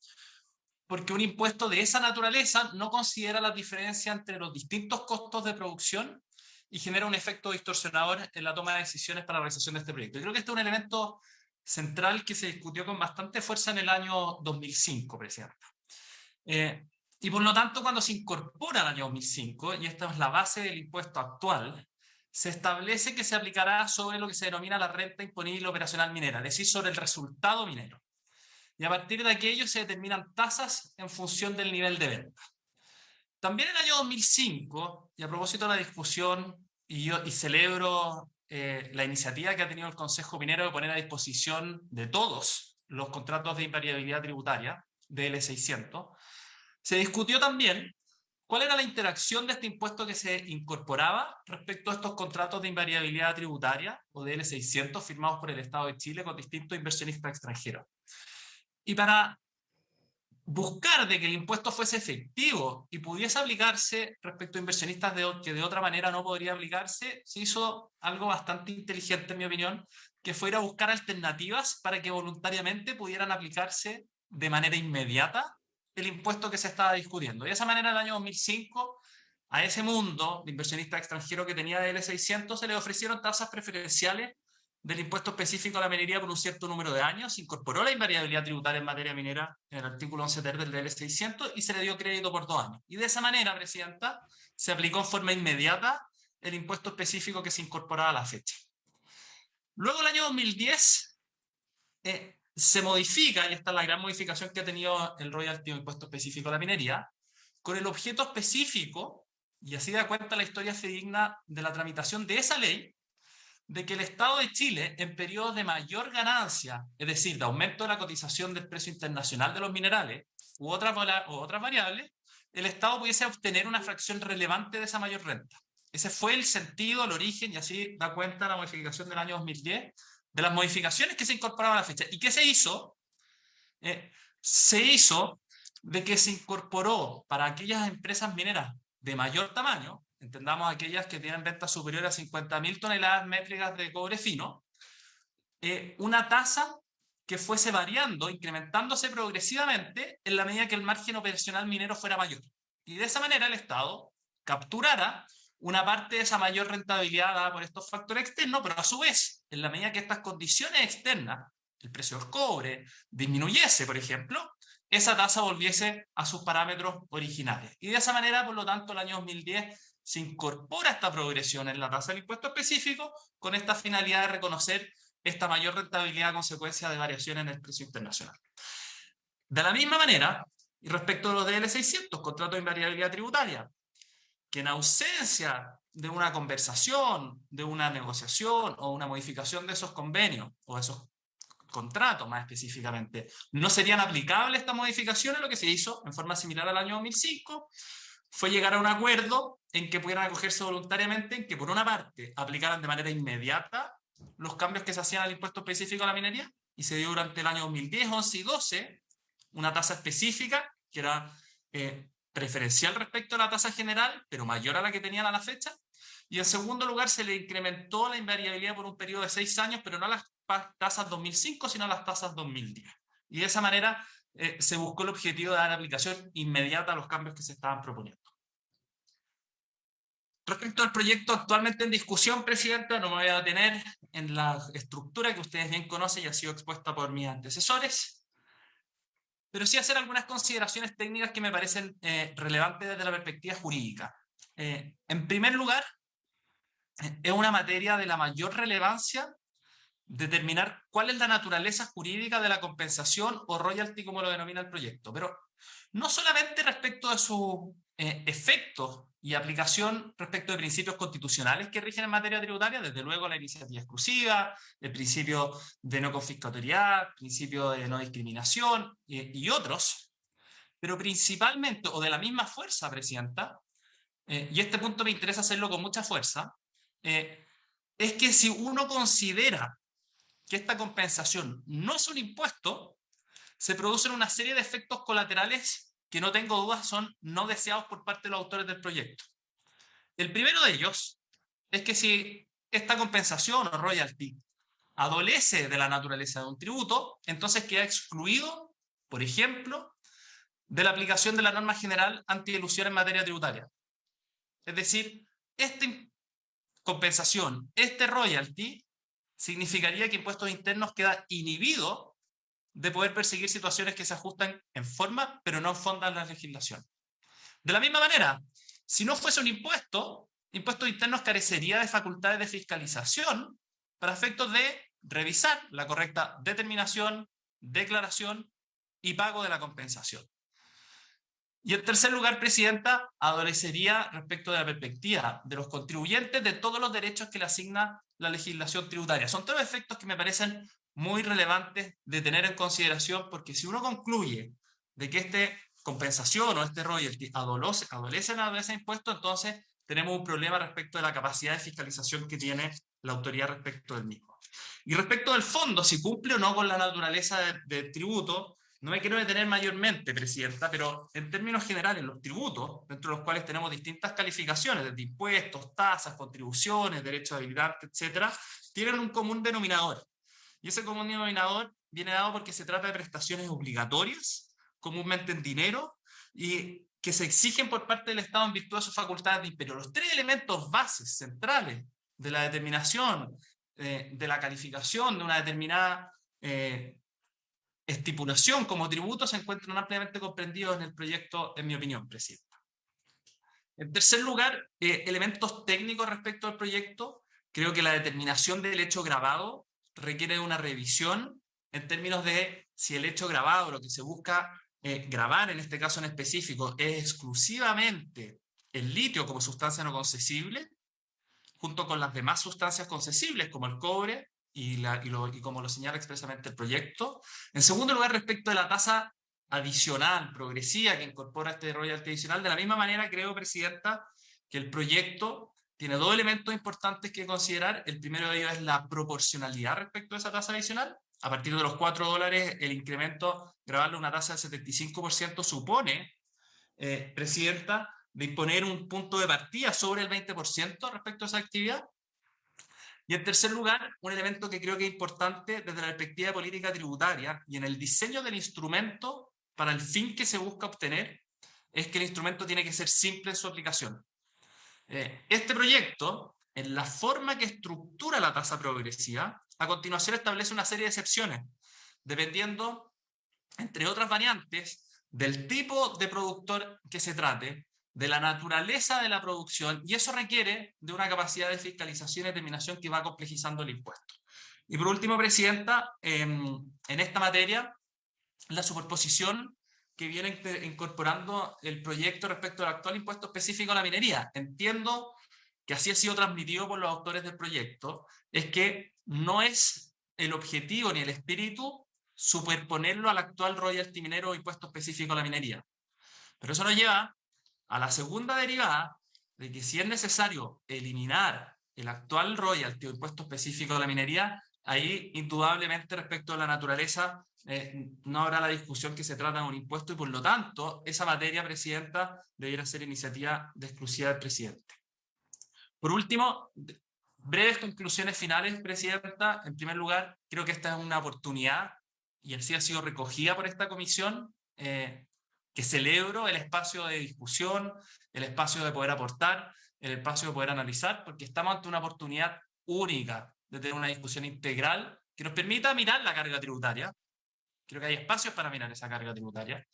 porque un impuesto de esa naturaleza no considera la diferencia entre los distintos costos de producción y genera un efecto distorsionador en la toma de decisiones para la realización de este proyecto. Yo creo que este es un elemento central que se discutió con bastante fuerza en el año 2005, Presidenta. Y por lo tanto, cuando se incorpora el año 2005, y esta es la base del impuesto actual, se establece que se aplicará sobre lo que se denomina la renta imponible operacional minera, es decir, sobre el resultado minero. Y a partir de aquello se determinan tasas en función del nivel de venta. También en el año 2005, y a propósito de la discusión, y celebro la iniciativa que ha tenido el Consejo Minero de poner a disposición de todos los contratos de invariabilidad tributaria, DL600, se discutió también cuál era la interacción de este impuesto que se incorporaba respecto a estos contratos de invariabilidad tributaria, o DL600, firmados por el Estado de Chile con distintos inversionistas extranjeros. Y para buscar de que el impuesto fuese efectivo y pudiese aplicarse respecto a inversionistas que de otra manera no podría aplicarse, se hizo algo bastante inteligente, en mi opinión, que fue ir a buscar alternativas para que voluntariamente pudieran aplicarse de manera inmediata el impuesto que se estaba discutiendo. Y de esa manera, en el año 2005, a ese mundo de inversionistas extranjeros que tenía DL600 se le ofrecieron tasas preferenciales del impuesto específico a la minería por un cierto número de años, se incorporó la invariabilidad tributaria en materia minera en el artículo 11 ter del DL600 y se le dio crédito por 2 años. Y de esa manera, Presidenta, se aplicó en forma inmediata el impuesto específico que se incorporaba a la fecha. Luego, el año 2010, se modifica, y esta es la gran modificación que ha tenido el royalty o impuesto específico a la minería, con el objeto específico, y así da cuenta la historia fidedigna de la tramitación de esa ley, de que el Estado de Chile, en periodos de mayor ganancia, es decir, de aumento de la cotización del precio internacional de los minerales u otras variables, el Estado pudiese obtener una fracción relevante de esa mayor renta. Ese fue el sentido, el origen, y así da cuenta la modificación del año 2010, de las modificaciones que se incorporaban a la fecha. ¿Y qué se hizo? Se hizo de que se incorporó para aquellas empresas mineras de mayor tamaño, entendamos aquellas que tienen ventas superiores a 50.000 toneladas métricas de cobre fino, una tasa que fuese variando, incrementándose progresivamente en la medida que el margen operacional minero fuera mayor. Y de esa manera el Estado capturara una parte de esa mayor rentabilidad dada por estos factores externos, pero a su vez, en la medida que estas condiciones externas, el precio del cobre, disminuyese, por ejemplo, esa tasa volviese a sus parámetros originales. Y de esa manera, por lo tanto, el año 2010 se incorpora esta progresión en la tasa del impuesto específico con esta finalidad de reconocer esta mayor rentabilidad a consecuencia de variaciones en el precio internacional. De la misma manera, y respecto a los DL600, contratos de invariabilidad tributaria, que en ausencia de una conversación, de una negociación o una modificación de esos convenios o de esos contratos más específicamente, no serían aplicables estas modificaciones, lo que se hizo en forma similar al año 2005 fue llegar a un acuerdo en que pudieran acogerse voluntariamente, en que por una parte aplicaran de manera inmediata los cambios que se hacían al impuesto específico a la minería, y se dio durante el año 2010, 11 y 12 una tasa específica que era preferencial respecto a la tasa general, pero mayor a la que tenían a la fecha. Y en segundo lugar se le incrementó la invariabilidad por un periodo de 6 años, pero no a las tasas 2005, sino a las tasas 2010. Y de esa manera se buscó el objetivo de dar aplicación inmediata a los cambios que se estaban proponiendo. Respecto al proyecto actualmente en discusión, Presidenta, no me voy a detener en la estructura que ustedes bien conocen y ha sido expuesta por mis antecesores, pero sí hacer algunas consideraciones técnicas que me parecen relevantes desde la perspectiva jurídica. En primer lugar, es una materia de la mayor relevancia determinar cuál es la naturaleza jurídica de la compensación o royalty, como lo denomina el proyecto, pero no solamente respecto de su efectos y aplicación respecto de principios constitucionales que rigen en materia tributaria, desde luego la iniciativa exclusiva, el principio de no confiscatoriedad, principio de no discriminación y otros, pero principalmente, o de la misma fuerza, Presidenta, y este punto me interesa hacerlo con mucha fuerza, es que si uno considera que esta compensación no es un impuesto, se producen una serie de efectos colaterales que no tengo dudas son no deseados por parte de los autores del proyecto. El primero de ellos es que si esta compensación o royalty adolece de la naturaleza de un tributo, entonces queda excluido, por ejemplo, de la aplicación de la norma general antielusión en materia tributaria. Es decir, esta compensación, este royalty, significaría que impuestos internos queda inhibido de poder perseguir situaciones que se ajustan en forma, pero no en fondo a la legislación. De la misma manera, si no fuese un impuesto, impuestos internos carecería de facultades de fiscalización para efectos de revisar la correcta determinación, declaración y pago de la compensación. Y en tercer lugar, Presidenta, adolecería respecto de la perspectiva de los contribuyentes de todos los derechos que le asigna la legislación tributaria. Son tres efectos que me parecen muy relevantes de tener en consideración, porque si uno concluye de que esta compensación o este royalty adolecen a ese impuesto, entonces tenemos un problema respecto de la capacidad de fiscalización que tiene la autoridad respecto del mismo. Y respecto del fondo, si cumple o no con la naturaleza del tributo, no me quiero detener mayormente, Presidenta, pero en términos generales, los tributos, dentro de los cuales tenemos distintas calificaciones, desde impuestos, tasas, contribuciones, derechos habilitantes, etcétera, tienen un común denominador. Y ese común denominador viene dado porque se trata de prestaciones obligatorias, comúnmente en dinero, y que se exigen por parte del Estado en virtud de sus facultades de imperio. Los tres elementos bases, centrales, de la determinación, de la calificación de una determinada estipulación como tributo se encuentran ampliamente comprendidos en el proyecto, en mi opinión, Presidenta. En tercer lugar, elementos técnicos respecto al proyecto. Creo que la determinación del hecho grabado requiere de una revisión en términos de si el hecho grabado, lo que se busca grabar en este caso en específico, es exclusivamente el litio como sustancia no concesible, junto con las demás sustancias concesibles como el cobre, y como lo señala expresamente el proyecto. En segundo lugar, respecto de la tasa adicional, progresiva, que incorpora este royalty adicional, de la misma manera creo, Presidenta, que el proyecto tiene dos elementos importantes que considerar. El primero de ellos es la proporcionalidad respecto a esa tasa adicional. A partir de los $4, el incremento, grabarle una tasa del 75% supone, Presidenta, de imponer un punto de partida sobre el 20% respecto a esa actividad. Y en tercer lugar, un elemento que creo que es importante desde la perspectiva de política tributaria y en el diseño del instrumento para el fin que se busca obtener, es que el instrumento tiene que ser simple en su aplicación. Este proyecto, en la forma que estructura la tasa progresiva, a continuación establece una serie de excepciones, dependiendo, entre otras variantes, del tipo de productor que se trate, de la naturaleza de la producción, y eso requiere de una capacidad de fiscalización y determinación que va complejizando el impuesto. Y por último, Presidenta, en esta materia, la superposición que viene incorporando el proyecto respecto al actual impuesto específico a la minería. Entiendo que así ha sido transmitido por los autores del proyecto, es que no es el objetivo ni el espíritu superponerlo al actual royalty minero o impuesto específico a la minería. Pero eso nos lleva a la segunda derivada de que si es necesario eliminar el actual royalty o impuesto específico de la minería, ahí indudablemente respecto a la naturaleza no habrá la discusión que se trata de un impuesto y por lo tanto esa materia, Presidenta, debiera ser iniciativa de exclusiva del Presidente. Por último, breves conclusiones finales, Presidenta. En primer lugar, creo que esta es una oportunidad y así ha sido recogida por esta comisión, que celebro el espacio de discusión, el espacio de poder aportar el espacio de poder analizar, porque estamos ante una oportunidad única de tener una discusión integral que nos permita mirar la carga tributaria. Creo que hay espacios para mirar esa carga tributaria,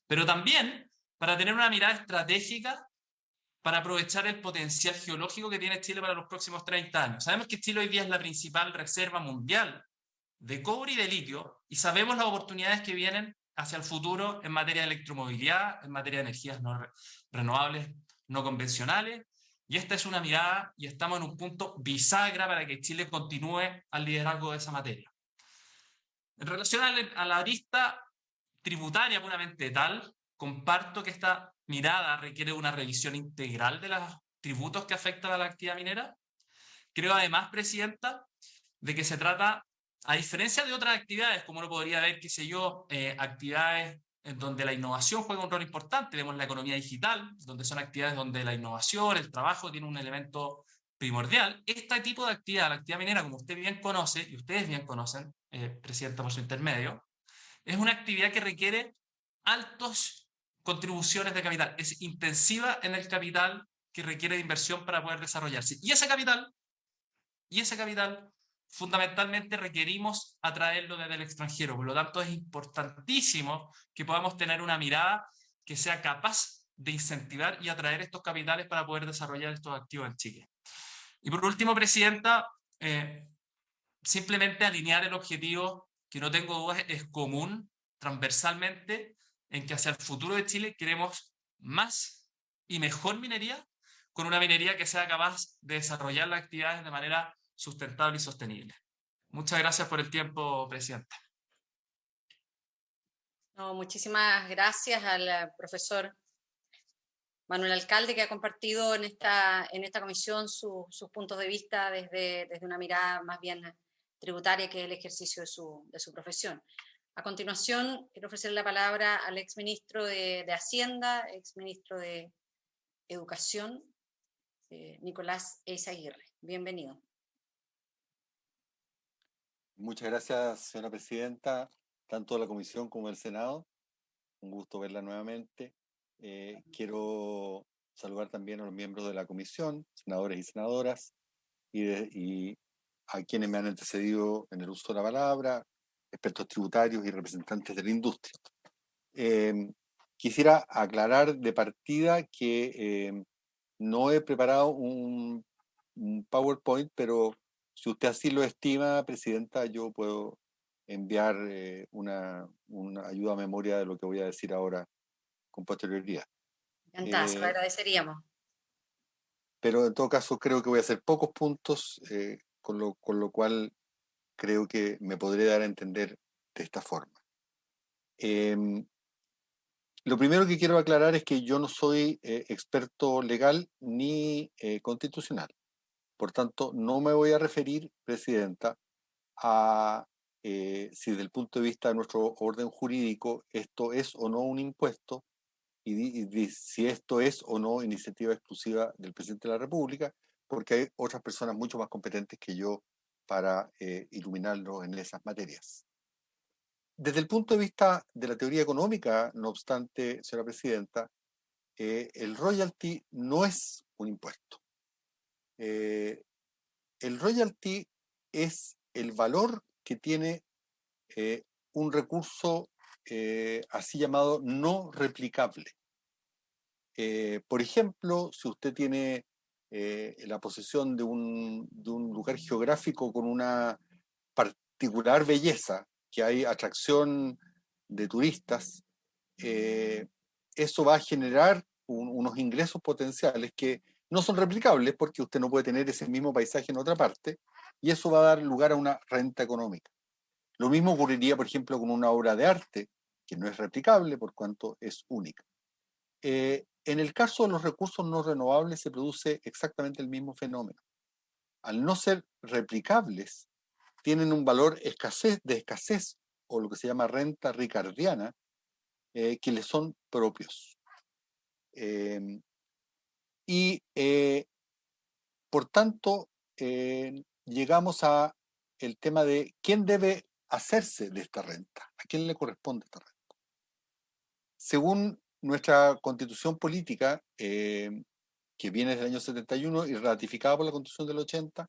pero también para tener una mirada estratégica para aprovechar el potencial geológico que tiene Chile para los próximos 30 años. Sabemos que Chile hoy día es la principal reserva mundial de cobre y de litio, y sabemos las oportunidades que vienen hacia el futuro en materia de electromovilidad, en materia de energías no renovables, no convencionales, y esta es una mirada y estamos en un punto bisagra para que Chile continúe al liderazgo de esa materia. En relación a la arista tributaria puramente tal, comparto que esta mirada requiere una revisión integral de los tributos que afectan a la actividad minera. Creo además, Presidenta, de que se trata, a diferencia de otras actividades, como uno podría ver, qué sé yo, actividades en donde la innovación juega un rol importante, vemos la economía digital, donde son actividades donde la innovación, el trabajo tiene un elemento primordial. Este tipo de actividad, la actividad minera, como usted bien conoce, y ustedes bien conocen, Presidenta, por su intermedio, es una actividad que requiere altas contribuciones de capital, es intensiva en el capital que requiere de inversión para poder desarrollarse. Y ese capital fundamentalmente requerimos atraerlo desde el extranjero. Por lo tanto, es importantísimo que podamos tener una mirada que sea capaz de incentivar y atraer estos capitales para poder desarrollar estos activos en Chile. Y por último, Presidenta, simplemente alinear el objetivo, que no tengo dudas, es común, transversalmente, en que hacia el futuro de Chile queremos más y mejor minería, con una minería que sea capaz de desarrollar las actividades de manera sustentable y sostenible. Muchas gracias por el tiempo, Presidenta. No, muchísimas gracias al profesor Manuel Alcalde, que ha compartido en esta comisión sus puntos de vista desde una mirada más bien tributaria, que es el ejercicio de su profesión. A continuación, quiero ofrecer la palabra al exministro de Hacienda, exministro de Educación, Nicolás Eizaguirre. Bienvenido. Muchas gracias, señora presidenta, tanto de la comisión como del Senado. Un gusto verla nuevamente. Quiero saludar también a los miembros de la comisión, senadores y senadoras, y a quienes me han antecedido en el uso de la palabra, expertos tributarios y representantes de la industria. Quisiera aclarar de partida que no he preparado un PowerPoint, pero si usted así lo estima, Presidenta, yo puedo enviar una ayuda a memoria de lo que voy a decir ahora con posterioridad. Encantada, se lo agradeceríamos. Pero en todo caso creo que voy a hacer pocos puntos, con lo cual creo que me podré dar a entender de esta forma. Lo primero que quiero aclarar es que yo no soy experto legal ni constitucional. Por tanto, no me voy a referir, Presidenta, a si desde el punto de vista de nuestro orden jurídico esto es o no un impuesto y si esto es o no iniciativa exclusiva del Presidente de la República, porque hay otras personas mucho más competentes que yo para iluminarlo en esas materias. Desde el punto de vista de la teoría económica, no obstante, señora Presidenta, el royalty no es un impuesto. El royalty es el valor que tiene un recurso así llamado no replicable. Por ejemplo, si usted tiene la posesión de un lugar geográfico con una particular belleza, que hay atracción de turistas, eso va a generar unos ingresos potenciales que no son replicables porque usted no puede tener ese mismo paisaje en otra parte, y eso va a dar lugar a una renta económica. Lo mismo ocurriría, por ejemplo, con una obra de arte, que no es replicable por cuanto es única. En el caso de los recursos no renovables se produce exactamente el mismo fenómeno. Al no ser replicables, tienen un valor de escasez, o lo que se llama renta ricardiana, que les son propios. Por tanto, llegamos a el tema de quién debe hacerse de esta renta, a quién le corresponde esta renta. Según nuestra constitución política, que que viene del año 71 y ratificada por la Constitución del 80,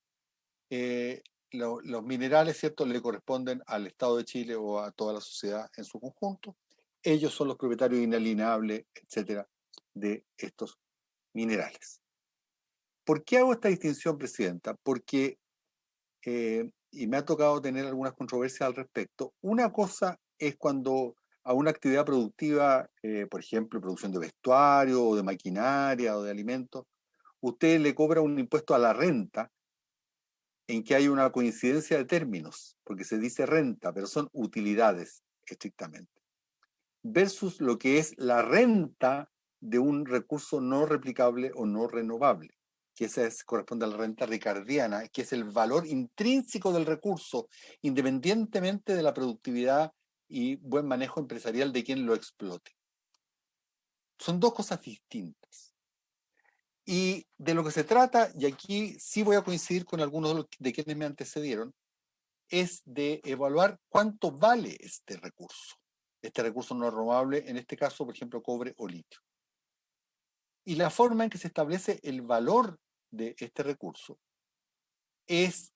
los minerales, ¿cierto?, le corresponden al Estado de Chile o a toda la sociedad en su conjunto. Ellos son los propietarios inalienables, etcétera, de estos minerales. ¿Por qué hago esta distinción, Presidenta? Porque, y me ha tocado tener algunas controversias al respecto, una cosa es cuando a una actividad productiva, por ejemplo, producción de vestuario o de maquinaria o de alimentos, usted le cobra un impuesto a la renta en que hay una coincidencia de términos, porque se dice renta, pero son utilidades estrictamente, versus lo que es la renta de un recurso no replicable o no renovable, que corresponde a la renta ricardiana, que es el valor intrínseco del recurso, independientemente de la productividad y buen manejo empresarial de quien lo explote. Son dos cosas distintas. Y de lo que se trata, y aquí sí voy a coincidir con algunos de quienes me antecedieron, es de evaluar cuánto vale este recurso no renovable, en este caso, por ejemplo, cobre o litio. Y la forma en que se establece el valor de este recurso es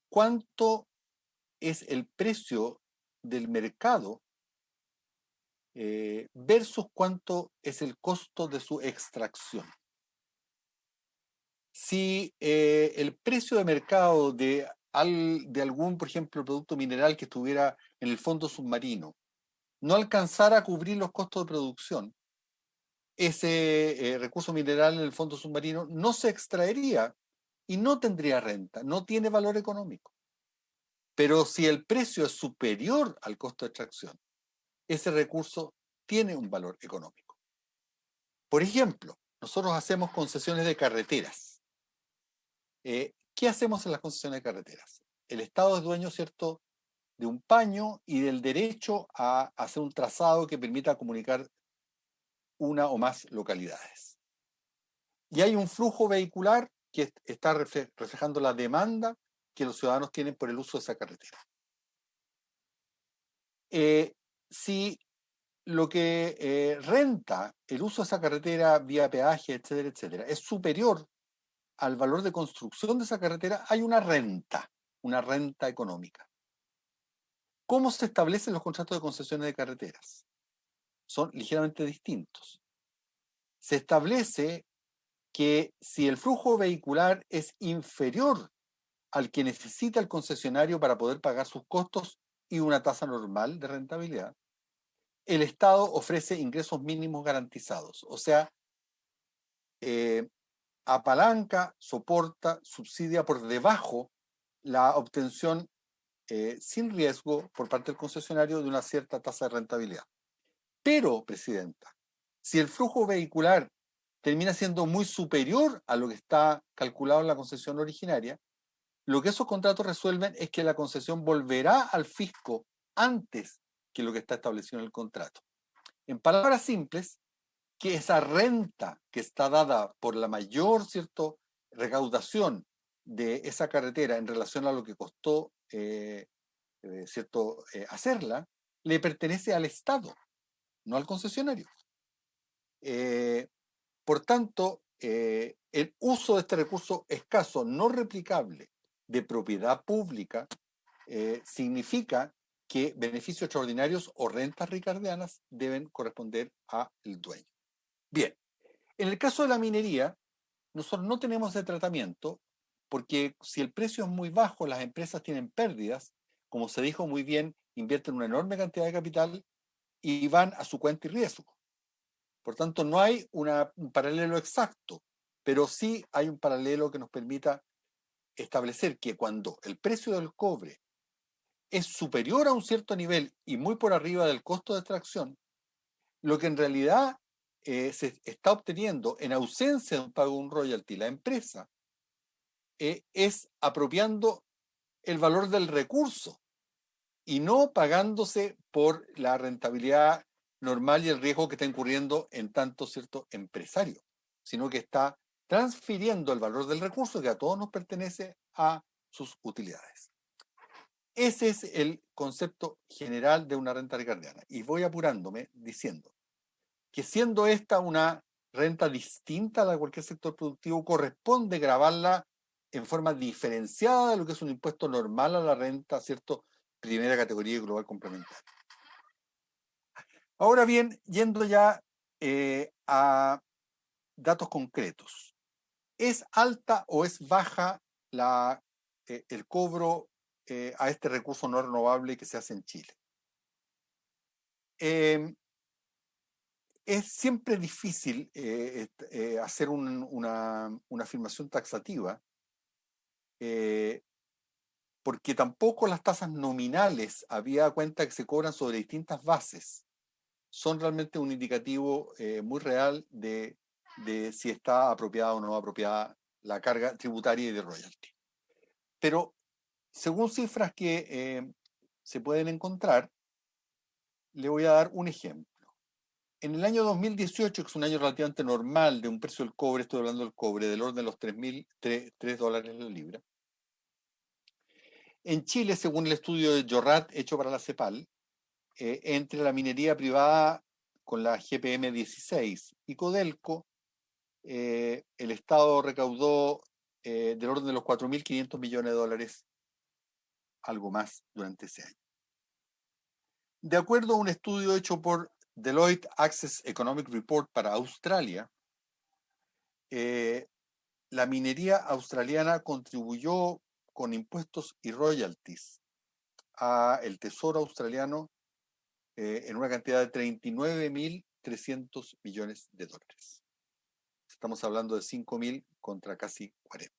cuánto es el precio del mercado versus cuánto es el costo de su extracción. Si el precio de mercado de algún, por ejemplo, producto mineral que estuviera en el fondo submarino no alcanzara a cubrir los costos de producción, ese recurso mineral en el fondo submarino no se extraería y no tendría renta, no tiene valor económico. Pero si el precio es superior al costo de extracción, ese recurso tiene un valor económico. Por ejemplo, nosotros hacemos concesiones de carreteras. ¿Qué hacemos en las concesiones de carreteras? El Estado es dueño, ¿cierto?, de un paño y del derecho a hacer un trazado que permita comunicar una o más localidades. Y hay un flujo vehicular que está reflejando la demanda que los ciudadanos tienen por el uso de esa carretera. Si lo que renta el uso de esa carretera vía peaje, etcétera, etcétera, es superior al valor de construcción de esa carretera, hay una renta económica. ¿Cómo se establecen los contratos de concesiones de carreteras? Son ligeramente distintos. Se establece que si el flujo vehicular es inferior al que necesita el concesionario para poder pagar sus costos y una tasa normal de rentabilidad, el Estado ofrece ingresos mínimos garantizados, o sea, apalanca, soporta, subsidia por debajo la obtención sin riesgo por parte del concesionario de una cierta tasa de rentabilidad. Pero, Presidenta, si el flujo vehicular termina siendo muy superior a lo que está calculado en la concesión originaria, lo que esos contratos resuelven es que la concesión volverá al fisco antes que lo que está establecido en el contrato. En palabras simples, que esa renta que está dada por la mayor, ¿cierto?, recaudación de esa carretera en relación a lo que costó hacerla, le pertenece al Estado, no al concesionario. Por tanto, el uso de este recurso escaso, no replicable, de propiedad pública, significa que beneficios extraordinarios o rentas ricardianas deben corresponder al dueño. Bien, en el caso de la minería, nosotros no tenemos ese tratamiento porque si el precio es muy bajo, las empresas tienen pérdidas, como se dijo muy bien, invierten una enorme cantidad de capital y van a su cuenta y riesgo. Por tanto, no hay un paralelo exacto, pero sí hay un paralelo que nos permita establecer que cuando el precio del cobre es superior a un cierto nivel y muy por arriba del costo de extracción, lo que en realidad se está obteniendo en ausencia de un pago de un royalty, la empresa, es apropiando el valor del recurso y no pagándose por la rentabilidad normal y el riesgo que está incurriendo en tanto cierto empresario, sino que está transfiriendo el valor del recurso que a todos nos pertenece a sus utilidades. Ese es el concepto general de una renta ricardiana. Y voy apurándome diciendo que siendo esta una renta distinta a la de cualquier sector productivo, corresponde gravarla en forma diferenciada de lo que es un impuesto normal a la renta, ¿cierto? Primera categoría y global complementaria. Ahora bien, yendo ya a datos concretos. ¿Es alta o es baja el cobro a este recurso no renovable que se hace en Chile? Es siempre difícil hacer una afirmación taxativa porque tampoco las tasas nominales, habida cuenta que se cobran sobre distintas bases, son realmente un indicativo muy real de si está apropiada o no apropiada la carga tributaria y de royalty. Pero según cifras que se pueden encontrar, le voy a dar un ejemplo. En el año 2018, que es un año relativamente normal de un precio del cobre, estoy hablando del cobre, del orden de los $3 la libra. En Chile, según el estudio de Jorrat hecho para la CEPAL, entre la minería privada con la GPM 16 y Codelco, el Estado recaudó del orden de los $4.500 millones, algo más, durante ese año. De acuerdo a un estudio hecho por Deloitte Access Economic Report para Australia, la minería australiana contribuyó con impuestos y royalties a el Tesoro australiano en una cantidad de $39.300 millones. Estamos hablando de 5.000 contra casi 40.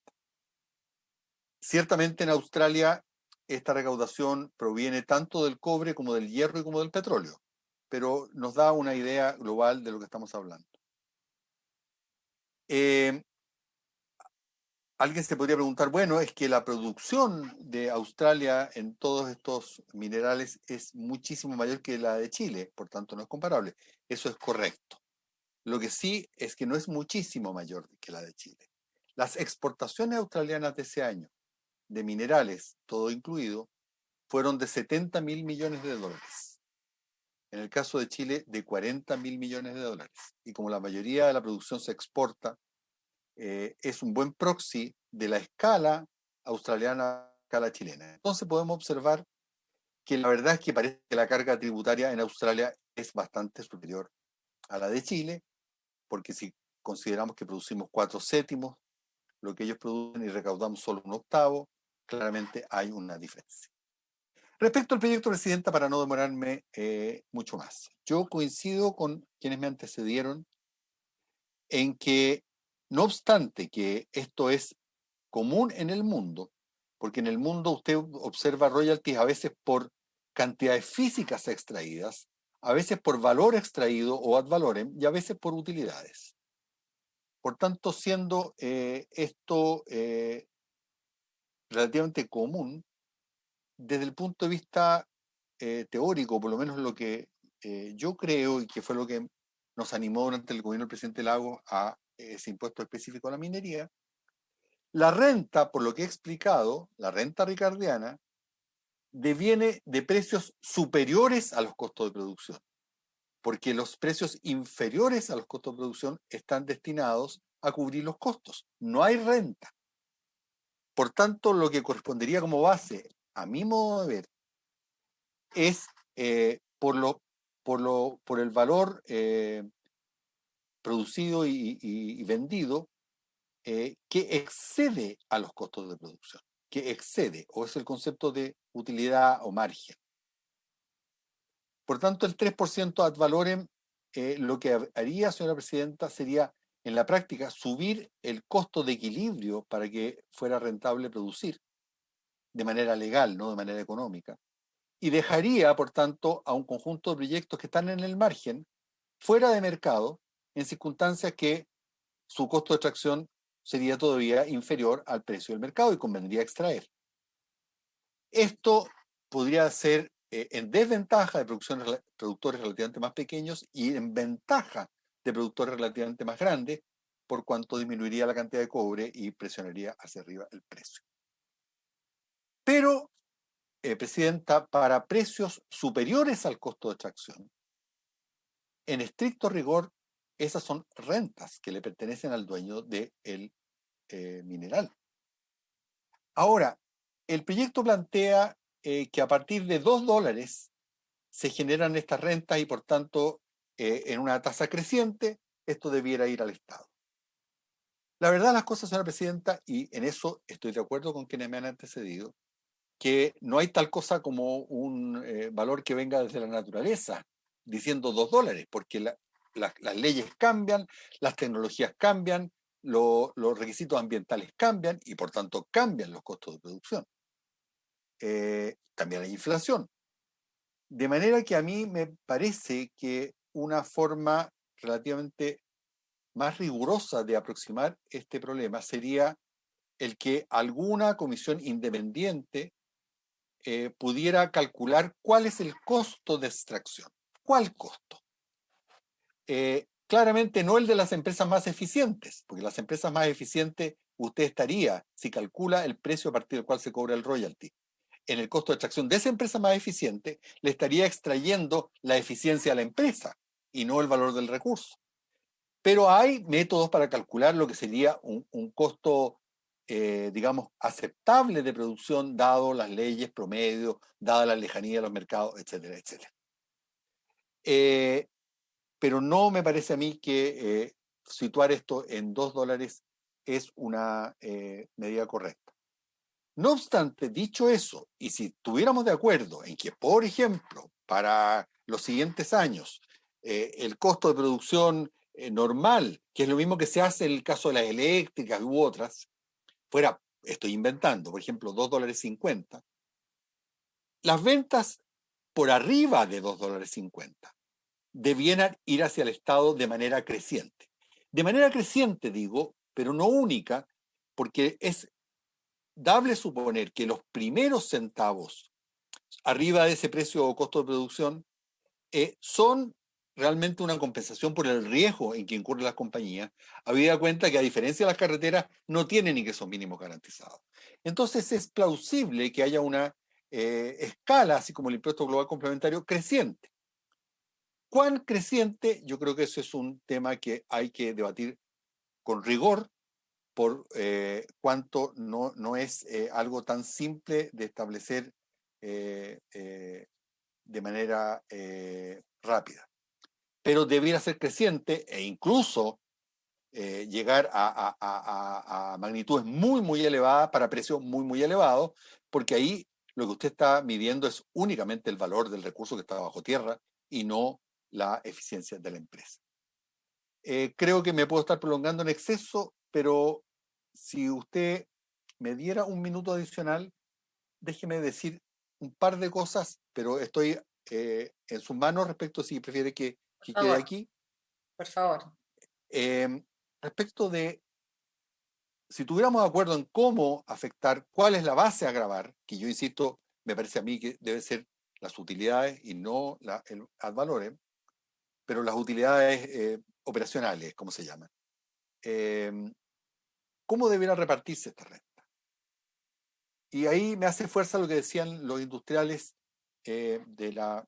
Ciertamente en Australia esta recaudación proviene tanto del cobre como del hierro y como del petróleo, pero nos da una idea global de lo que estamos hablando. Alguien se podría preguntar, bueno, es que la producción de Australia en todos estos minerales es muchísimo mayor que la de Chile, por tanto no es comparable. Eso es correcto. Lo que sí es que no es muchísimo mayor que la de Chile. Las exportaciones australianas de ese año, de minerales, todo incluido, fueron de $70.000 millones. En el caso de Chile, de $40.000 millones. Y como la mayoría de la producción se exporta, es un buen proxy de la escala australiana a la escala chilena. Entonces podemos observar que la verdad es que parece que la carga tributaria en Australia es bastante superior a la de Chile, porque si consideramos que producimos 4/7 lo que ellos producen y recaudamos solo 1/8, claramente hay una diferencia. Respecto al proyecto, Presidenta, para no demorarme mucho más, yo coincido con quienes me antecedieron en que, no obstante que esto es común en el mundo, porque en el mundo usted observa royalties a veces por cantidades físicas extraídas, a veces por valor extraído o ad valorem y a veces por utilidades. Por tanto, siendo esto relativamente común, desde el punto de vista teórico, por lo menos lo que yo creo y que fue lo que nos animó durante el gobierno del presidente Lagos a ese impuesto específico a la minería, la renta, por lo que he explicado, la renta ricardiana, deviene de precios superiores a los costos de producción, porque los precios inferiores a los costos de producción están destinados a cubrir los costos. No hay renta. Por tanto, lo que correspondería como base, a mi modo de ver, es por el valor producido y vendido que excede a los costos de producción, que excede, o es el concepto de utilidad o margen. Por tanto, el 3% ad valorem, lo que haría, señora Presidenta, sería en la práctica subir el costo de equilibrio para que fuera rentable producir de manera legal, no de manera económica, y dejaría, por tanto, a un conjunto de proyectos que están en el margen, fuera de mercado, en circunstancias que su costo de extracción sería todavía inferior al precio del mercado y convendría extraer. Esto podría ser en desventaja de productores relativamente más pequeños y en ventaja de productores relativamente más grandes, por cuanto disminuiría la cantidad de cobre y presionaría hacia arriba el precio. Pero, Presidenta, para precios superiores al costo de extracción, en estricto rigor, esas son rentas que le pertenecen al dueño del mineral. Ahora, el proyecto plantea que a partir de $2 se generan estas rentas y por tanto en una tasa creciente esto debiera ir al Estado. La verdad las cosas, señora presidenta, y en eso estoy de acuerdo con quienes me han antecedido, que no hay tal cosa como un valor que venga desde la naturaleza diciendo $2, porque las leyes cambian, las tecnologías cambian, los requisitos ambientales cambian y por tanto cambian los costos de producción. También hay inflación. De manera que a mí me parece que una forma relativamente más rigurosa de aproximar este problema sería el que alguna comisión independiente pudiera calcular cuál es el costo de extracción. ¿Cuál costo? Claramente no el de las empresas más eficientes, porque las empresas más eficientes usted estaría, si calcula el precio a partir del cual se cobra el royalty, en el costo de extracción de esa empresa más eficiente, le estaría extrayendo la eficiencia a la empresa y no el valor del recurso. Pero hay métodos para calcular lo que sería un costo, digamos, aceptable de producción, dado las leyes promedio, dada la lejanía de los mercados, etcétera, etcétera. Pero no me parece a mí que situar esto en $2 es una medida correcta. No obstante, dicho eso, y si estuviéramos de acuerdo en que, por ejemplo, para los siguientes años, el costo de producción normal, que es lo mismo que se hace en el caso de las eléctricas u otras, fuera, estoy inventando, por ejemplo, $2.50, las ventas por arriba de $2.50 debieran ir hacia el Estado de manera creciente. De manera creciente, digo, pero no única, porque es dable suponer que los primeros centavos arriba de ese precio o costo de producción son realmente una compensación por el riesgo en que incurren las compañías, habida cuenta que a diferencia de las carreteras no tienen ingresos mínimos garantizados. Entonces es plausible que haya una escala, así como el impuesto global complementario, creciente. ¿Cuán creciente? Yo creo que eso es un tema que hay que debatir con rigor, por cuanto no es algo tan simple de establecer de manera rápida. Pero debiera ser creciente e incluso llegar a magnitudes muy, muy elevadas para precios muy, muy elevados, porque ahí lo que usted está midiendo es únicamente el valor del recurso que está bajo tierra y no la eficiencia de la empresa. Creo que me puedo estar prolongando en exceso, pero si usted me diera un minuto adicional, déjeme decir un par de cosas, pero estoy en sus manos respecto si prefiere que quede aquí. Por favor. Respecto de si tuviéramos de acuerdo en cómo afectar, cuál es la base a grabar, que yo insisto, me parece a mí que debe ser las utilidades y no el ad valorem, pero las utilidades operacionales, como se llaman. ¿Cómo debiera repartirse esta renta? Y ahí me hace fuerza lo que decían los industriales de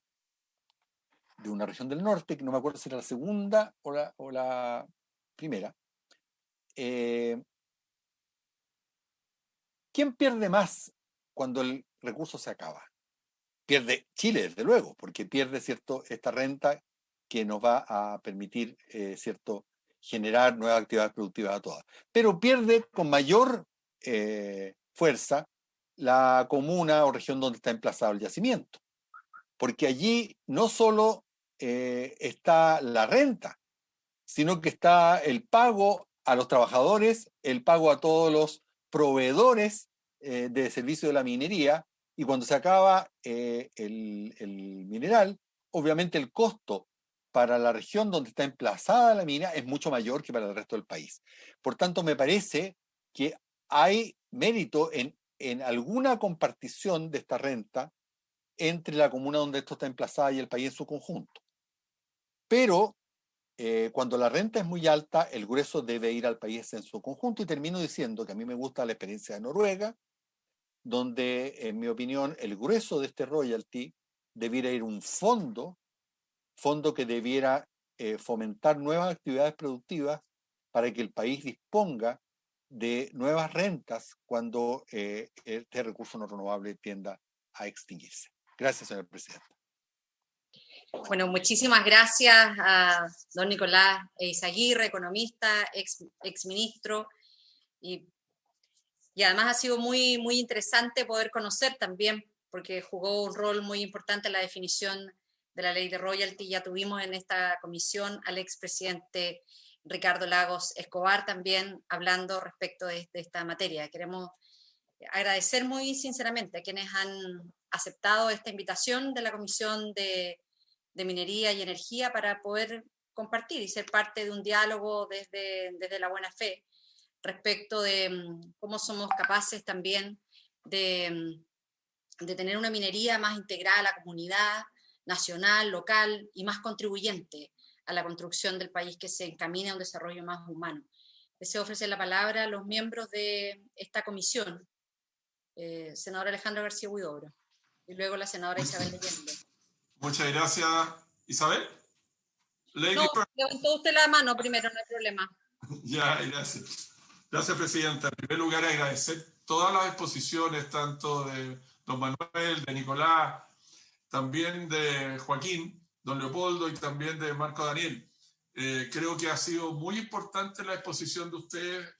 una región del norte, que no me acuerdo si era la segunda o la primera. ¿Quién pierde más cuando el recurso se acaba? Pierde Chile, desde luego, porque pierde, ¿cierto?, esta renta que nos va a permitir, ¿cierto?, generar nuevas actividades productivas a todas. Pero pierde con mayor fuerza la comuna o región donde está emplazado el yacimiento, porque allí no solo está la renta, sino que está el pago a los trabajadores, el pago a todos los proveedores de servicio de la minería, y cuando se acaba el mineral, obviamente el costo para la región donde está emplazada la mina es mucho mayor que para el resto del país. Por tanto, me parece que hay mérito en alguna compartición de esta renta entre la comuna donde esto está emplazada y el país en su conjunto. Pero cuando la renta es muy alta, el grueso debe ir al país en su conjunto, y termino diciendo que a mí me gusta la experiencia de Noruega, donde, en mi opinión, el grueso de este royalty debiera ir a un fondo que debiera fomentar nuevas actividades productivas para que el país disponga de nuevas rentas cuando este recurso no renovable tienda a extinguirse. Gracias, señor presidente. Bueno, muchísimas gracias a don Nicolás Eizaguirre, economista, ex ministro, y además ha sido muy, muy interesante poder conocer también, porque jugó un rol muy importante en la definición de la ley de royalty. Ya tuvimos en esta comisión al expresidente Ricardo Lagos Escobar también hablando respecto de esta materia. Queremos agradecer muy sinceramente a quienes han aceptado esta invitación de la Comisión de Minería y Energía para poder compartir y ser parte de un diálogo desde la buena fe respecto de cómo somos capaces también de tener una minería más integrada a la comunidad nacional, local y más contribuyente a la construcción del país que se encamine a un desarrollo más humano. Deseo ofrecer la palabra a los miembros de esta comisión, senador Alejandro García Huidobro, y luego la senadora Isabel Allende. Muchas gracias, Isabel. No, levantó usted la mano primero, no hay problema. Ya, gracias. Gracias, Presidenta. En primer lugar, agradecer todas las exposiciones, tanto de don Manuel, de Nicolás, también de Joaquín, don Leopoldo y también de Marco Daniel. Creo que ha sido muy importante la exposición de ustedes,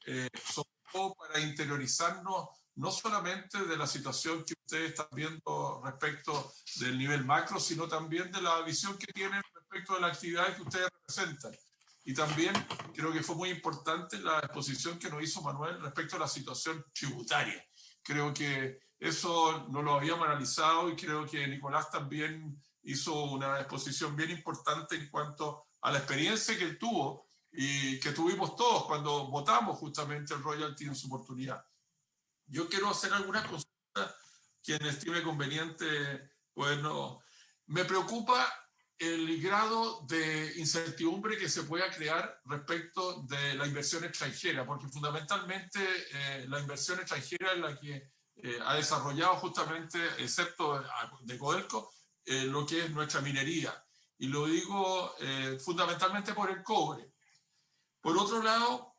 sobre todo para interiorizarnos no solamente de la situación que ustedes están viendo respecto del nivel macro, sino también de la visión que tienen respecto de las actividades que ustedes representan. Y también creo que fue muy importante la exposición que nos hizo Manuel respecto a la situación tributaria. Creo que eso no lo habíamos analizado y creo que Nicolás también hizo una exposición bien importante en cuanto a la experiencia que él tuvo y que tuvimos todos cuando votamos justamente el royalty en su oportunidad. Yo quiero hacer algunas consultas, quien estime conveniente, bueno, me preocupa el grado de incertidumbre que se pueda crear respecto de la inversión extranjera, porque fundamentalmente la inversión extranjera es la que ha desarrollado justamente, excepto de Codelco, lo que es nuestra minería. Y lo digo fundamentalmente por el cobre. Por otro lado,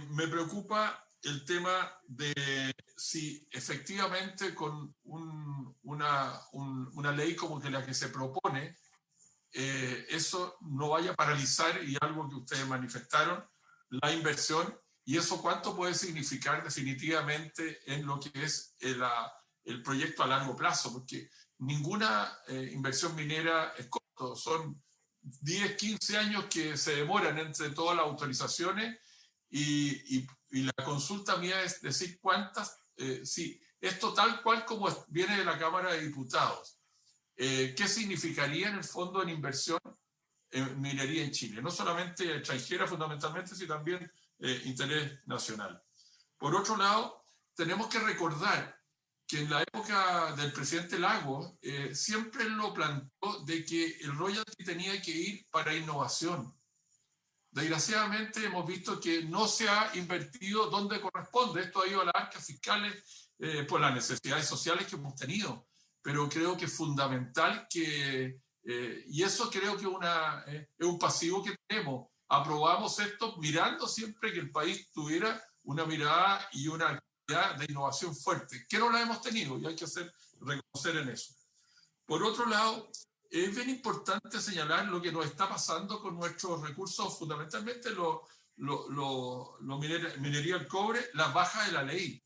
me preocupa el tema de si efectivamente con una ley como que la que se propone, eso no vaya a paralizar, y algo que ustedes manifestaron, la inversión, y eso cuánto puede significar definitivamente en lo que es el proyecto a largo plazo, porque ninguna inversión minera es corto, son 10, 15 años que se demoran entre todas las autorizaciones, y la consulta mía es decir cuántas, si esto tal cual como viene de la Cámara de Diputados, ¿qué significaría en el fondo en inversión en minería en Chile? No solamente extranjera fundamentalmente, sino también interés nacional. Por otro lado, tenemos que recordar que en la época del presidente Lagos siempre lo planteó de que el royalty tenía que ir para innovación. Desgraciadamente hemos visto que no se ha invertido donde corresponde. Esto ha ido a las arcas fiscales por las necesidades sociales que hemos tenido. Pero creo que es fundamental que, y eso creo que es un pasivo que tenemos. Aprobamos esto mirando siempre que el país tuviera una mirada y una actividad de innovación fuerte, que no la hemos tenido y hay que reconocer en eso. Por otro lado, es bien importante señalar lo que nos está pasando con nuestros recursos, fundamentalmente minería del cobre, la baja de la ley.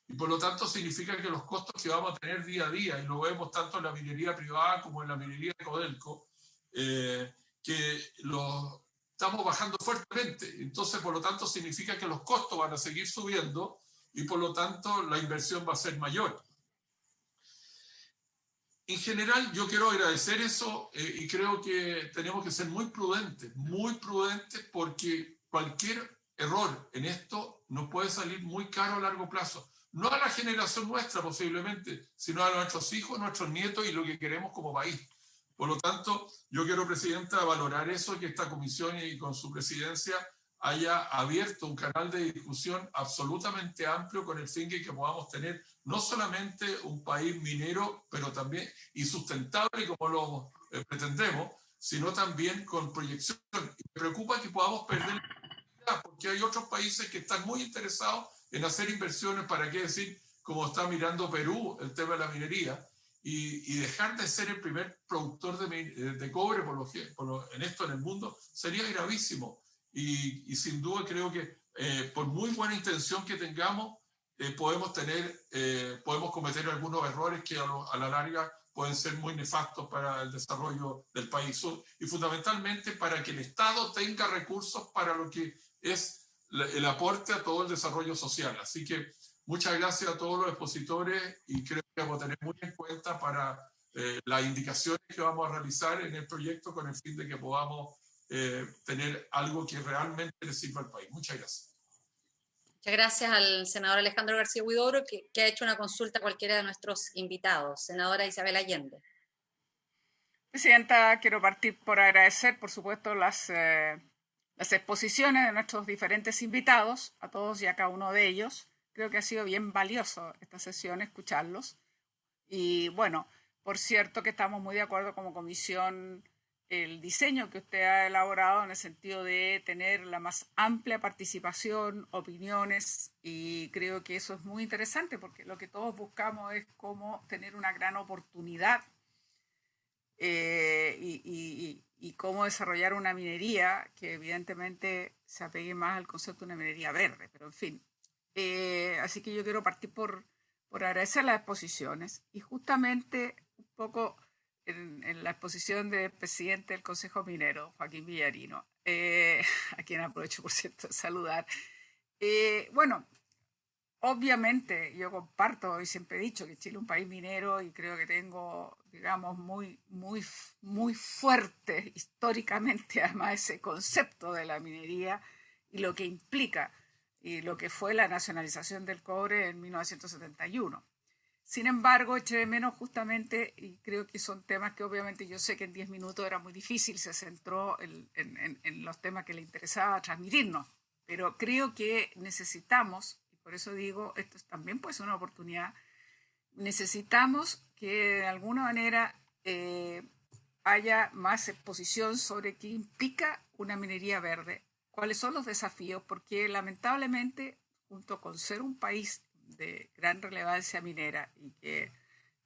Y por lo tanto significa que los costos que vamos a tener día a día, y lo vemos tanto en la minería privada como en la minería de Codelco, que los estamos bajando fuertemente. Entonces, por lo tanto, significa que los costos van a seguir subiendo y por lo tanto la inversión va a ser mayor. En general, yo quiero agradecer eso y creo que tenemos que ser muy prudentes porque cualquier error en esto nos puede salir muy caro a largo plazo. No a la generación nuestra posiblemente, sino a nuestros hijos, nuestros nietos y lo que queremos como país. Por lo tanto, yo quiero, Presidenta, valorar eso, que esta comisión y con su presidencia haya abierto un canal de discusión absolutamente amplio con el fin de que podamos tener no solamente un país minero, pero también y sustentable como lo pretendemos, sino también con proyección. Y me preocupa que podamos perder, porque hay otros países que están muy interesados en hacer inversiones, para qué decir, como está mirando Perú, el tema de la minería, y dejar de ser el primer productor de cobre en el mundo, sería gravísimo. Y sin duda creo que por muy buena intención que tengamos, podemos cometer algunos errores que a la larga pueden ser muy nefastos para el desarrollo del país, y fundamentalmente para que el Estado tenga recursos para lo que es el aporte a todo el desarrollo social. Así que muchas gracias a todos los expositores, y creo que vamos a tener muy en cuenta para las indicaciones que vamos a realizar en el proyecto, con el fin de que podamos tener algo que realmente le sirva al país. Muchas gracias. Muchas gracias al senador Alejandro García Huidobro, que ha hecho una consulta a cualquiera de nuestros invitados. Senadora Isabel Allende. Presidenta, quiero partir por agradecer, por supuesto, las exposiciones de nuestros diferentes invitados, a todos y a cada uno de ellos. Creo que ha sido bien valioso esta sesión, escucharlos. Y bueno, por cierto que estamos muy de acuerdo como comisión el diseño que usted ha elaborado en el sentido de tener la más amplia participación, opiniones, y creo que eso es muy interesante, porque lo que todos buscamos es cómo tener una gran oportunidad y cómo desarrollar una minería que evidentemente se apegue más al concepto de una minería verde, pero en fin. Así que yo quiero partir por agradecer las exposiciones, y justamente un poco en la exposición del presidente del Consejo Minero, Joaquín Villarino, a quien aprovecho, por cierto, de saludar. Bueno, obviamente yo comparto y siempre he dicho que Chile es un país minero, y creo que tengo, digamos, muy fuerte históricamente además ese concepto de la minería y lo que implica y lo que fue la nacionalización del cobre en 1971. Sin embargo, eché de menos justamente, y creo que son temas que obviamente yo sé que en 10 minutos era muy difícil, se centró en los temas que le interesaba transmitirnos, pero creo que necesitamos, y por eso digo, esto también puede ser una oportunidad, necesitamos que de alguna manera haya más exposición sobre qué implica una minería verde, cuáles son los desafíos, porque lamentablemente, junto con ser un país de gran relevancia minera, y que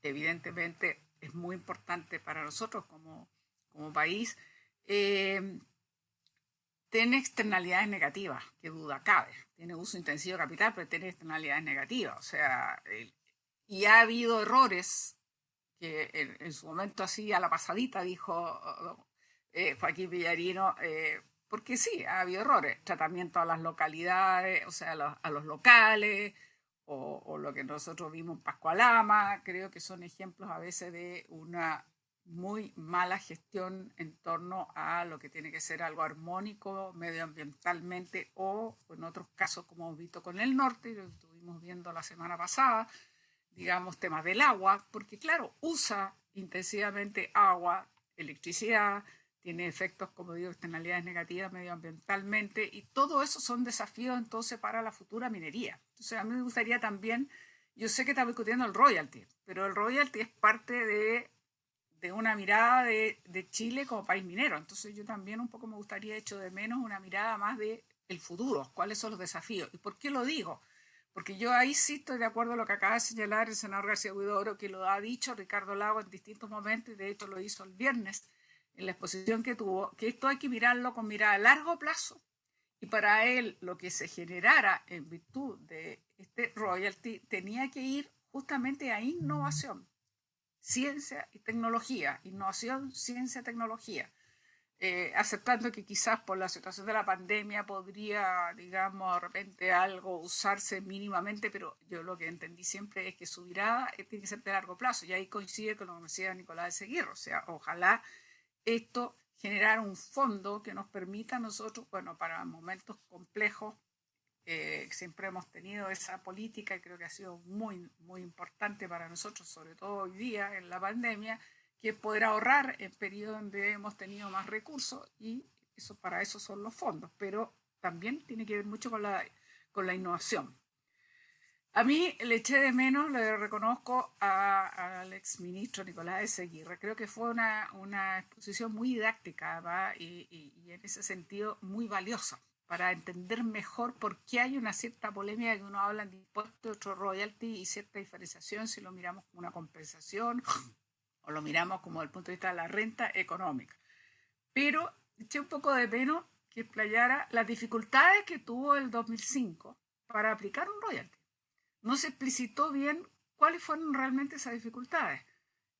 evidentemente es muy importante para nosotros como país, tiene externalidades negativas, que duda cabe. Tiene uso intensivo de capital, pero tiene externalidades negativas. O sea, y ha habido errores que en su momento, así a la pasadita, dijo Joaquín Villarino, porque sí, ha habido errores, tratamiento a las localidades, o sea, a los locales, o lo que nosotros vimos en Pascualama. Creo que son ejemplos a veces de una muy mala gestión en torno a lo que tiene que ser algo armónico medioambientalmente, o en otros casos, como hemos visto con el norte, lo estuvimos viendo la semana pasada, digamos, temas del agua, porque claro, usa intensivamente agua, electricidad, tiene efectos, como digo, externalidades negativas medioambientalmente, y todo eso son desafíos entonces para la futura minería. Entonces a mí me gustaría también, yo sé que estamos discutiendo el royalty, pero el royalty es parte de una mirada de Chile como país minero. Entonces yo también un poco me gustaría, echo de menos una mirada más de el futuro, cuáles son los desafíos. ¿Y por qué lo digo? Porque yo ahí sí estoy de acuerdo con lo que acaba de señalar el senador García Huidobro, que lo ha dicho Ricardo Lago en distintos momentos, y de hecho lo hizo el viernes en la exposición que tuvo, que esto hay que mirarlo con mirada a largo plazo, y para él lo que se generara en virtud de este royalty tenía que ir justamente a innovación, ciencia y tecnología, innovación, ciencia, tecnología, aceptando que quizás por la situación de la pandemia podría, digamos, de repente algo usarse mínimamente, pero yo lo que entendí siempre es que su mirada tiene que ser de largo plazo, y ahí coincide con lo que decía Nicolás de Seguirre. O sea, ojalá esto generar un fondo que nos permita a nosotros, bueno, para momentos complejos, siempre hemos tenido esa política, y creo que ha sido muy, muy importante para nosotros, sobre todo hoy día en la pandemia, que es poder ahorrar en periodos donde hemos tenido más recursos, y eso, para eso son los fondos, pero también tiene que ver mucho con la innovación. A mí le eché de menos, le reconozco al exministro Nicolás Ezeguirre. Creo que fue una exposición muy didáctica, ¿va? Y en ese sentido muy valiosa para entender mejor por qué hay una cierta polémica que uno habla de impuestos, otro royalty y cierta diferenciación si lo miramos como una compensación o lo miramos como desde el punto de vista de la renta económica. Pero eché un poco de menos que explayara las dificultades que tuvo el 2005 para aplicar un royalty. No se explicitó bien cuáles fueron realmente esas dificultades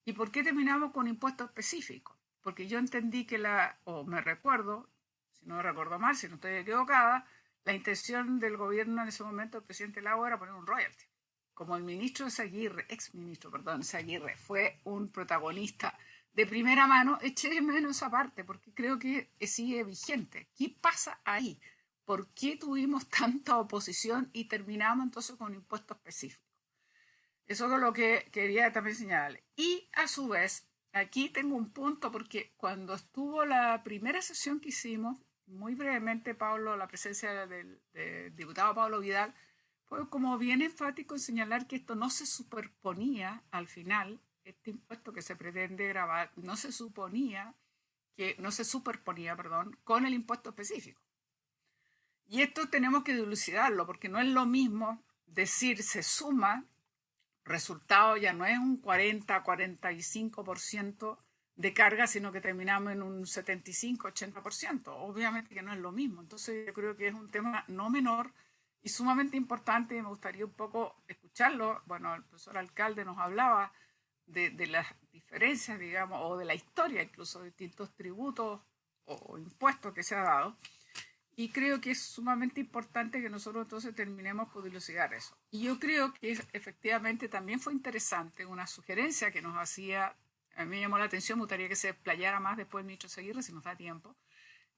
y por qué terminamos con impuestos específicos. Porque yo entendí que me recuerdo, si no me recuerdo mal, si no estoy equivocada, la intención del gobierno en ese momento, el presidente Lago, era poner un royalty. Como el ministro Ezeguirre fue un protagonista de primera mano, eché de menos esa parte porque creo que sigue vigente. ¿Qué pasa ahí? ¿Por qué tuvimos tanta oposición y terminamos entonces con un impuesto específico? Eso es lo que quería también señalarle. Y a su vez, aquí tengo un punto porque cuando estuvo la primera sesión que hicimos, muy brevemente, Pablo, la presencia del diputado Pablo Vidal, fue como bien enfático en señalar que esto no se superponía al final, este impuesto que se pretende grabar, no se superponía, con el impuesto específico. Y esto tenemos que dilucidarlo, porque no es lo mismo decir se suma, resultado ya no es un 40-45% de carga, sino que terminamos en un 75-80%. Obviamente que no es lo mismo. Entonces yo creo que es un tema no menor y sumamente importante, y me gustaría un poco escucharlo. Bueno, el profesor alcalde nos hablaba de las diferencias, digamos, o de la historia incluso de distintos tributos o impuestos que se ha dado. Y creo que es sumamente importante que nosotros entonces terminemos por dilucidar eso. Y yo creo que efectivamente también fue interesante una sugerencia que nos hacía, a mí me llamó la atención, me gustaría que se explayara más después el ministro Ezeguirre, si nos da tiempo,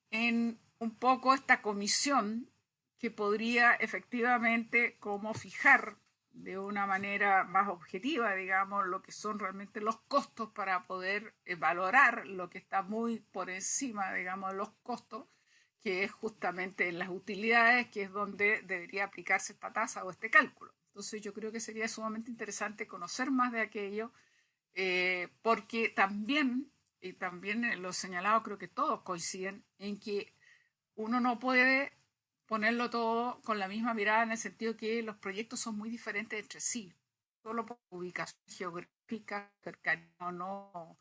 en un poco esta comisión que podría efectivamente como fijar de una manera más objetiva, digamos, lo que son realmente los costos para poder valorar lo que está muy por encima, digamos, de los costos, que es justamente en las utilidades, que es donde debería aplicarse esta tasa o este cálculo. Entonces yo creo que sería sumamente interesante conocer más de aquello, porque también, y también lo señalado, creo que todos coinciden en que uno no puede ponerlo todo con la misma mirada en el sentido que los proyectos son muy diferentes entre sí, solo por ubicación geográfica, cercanía o no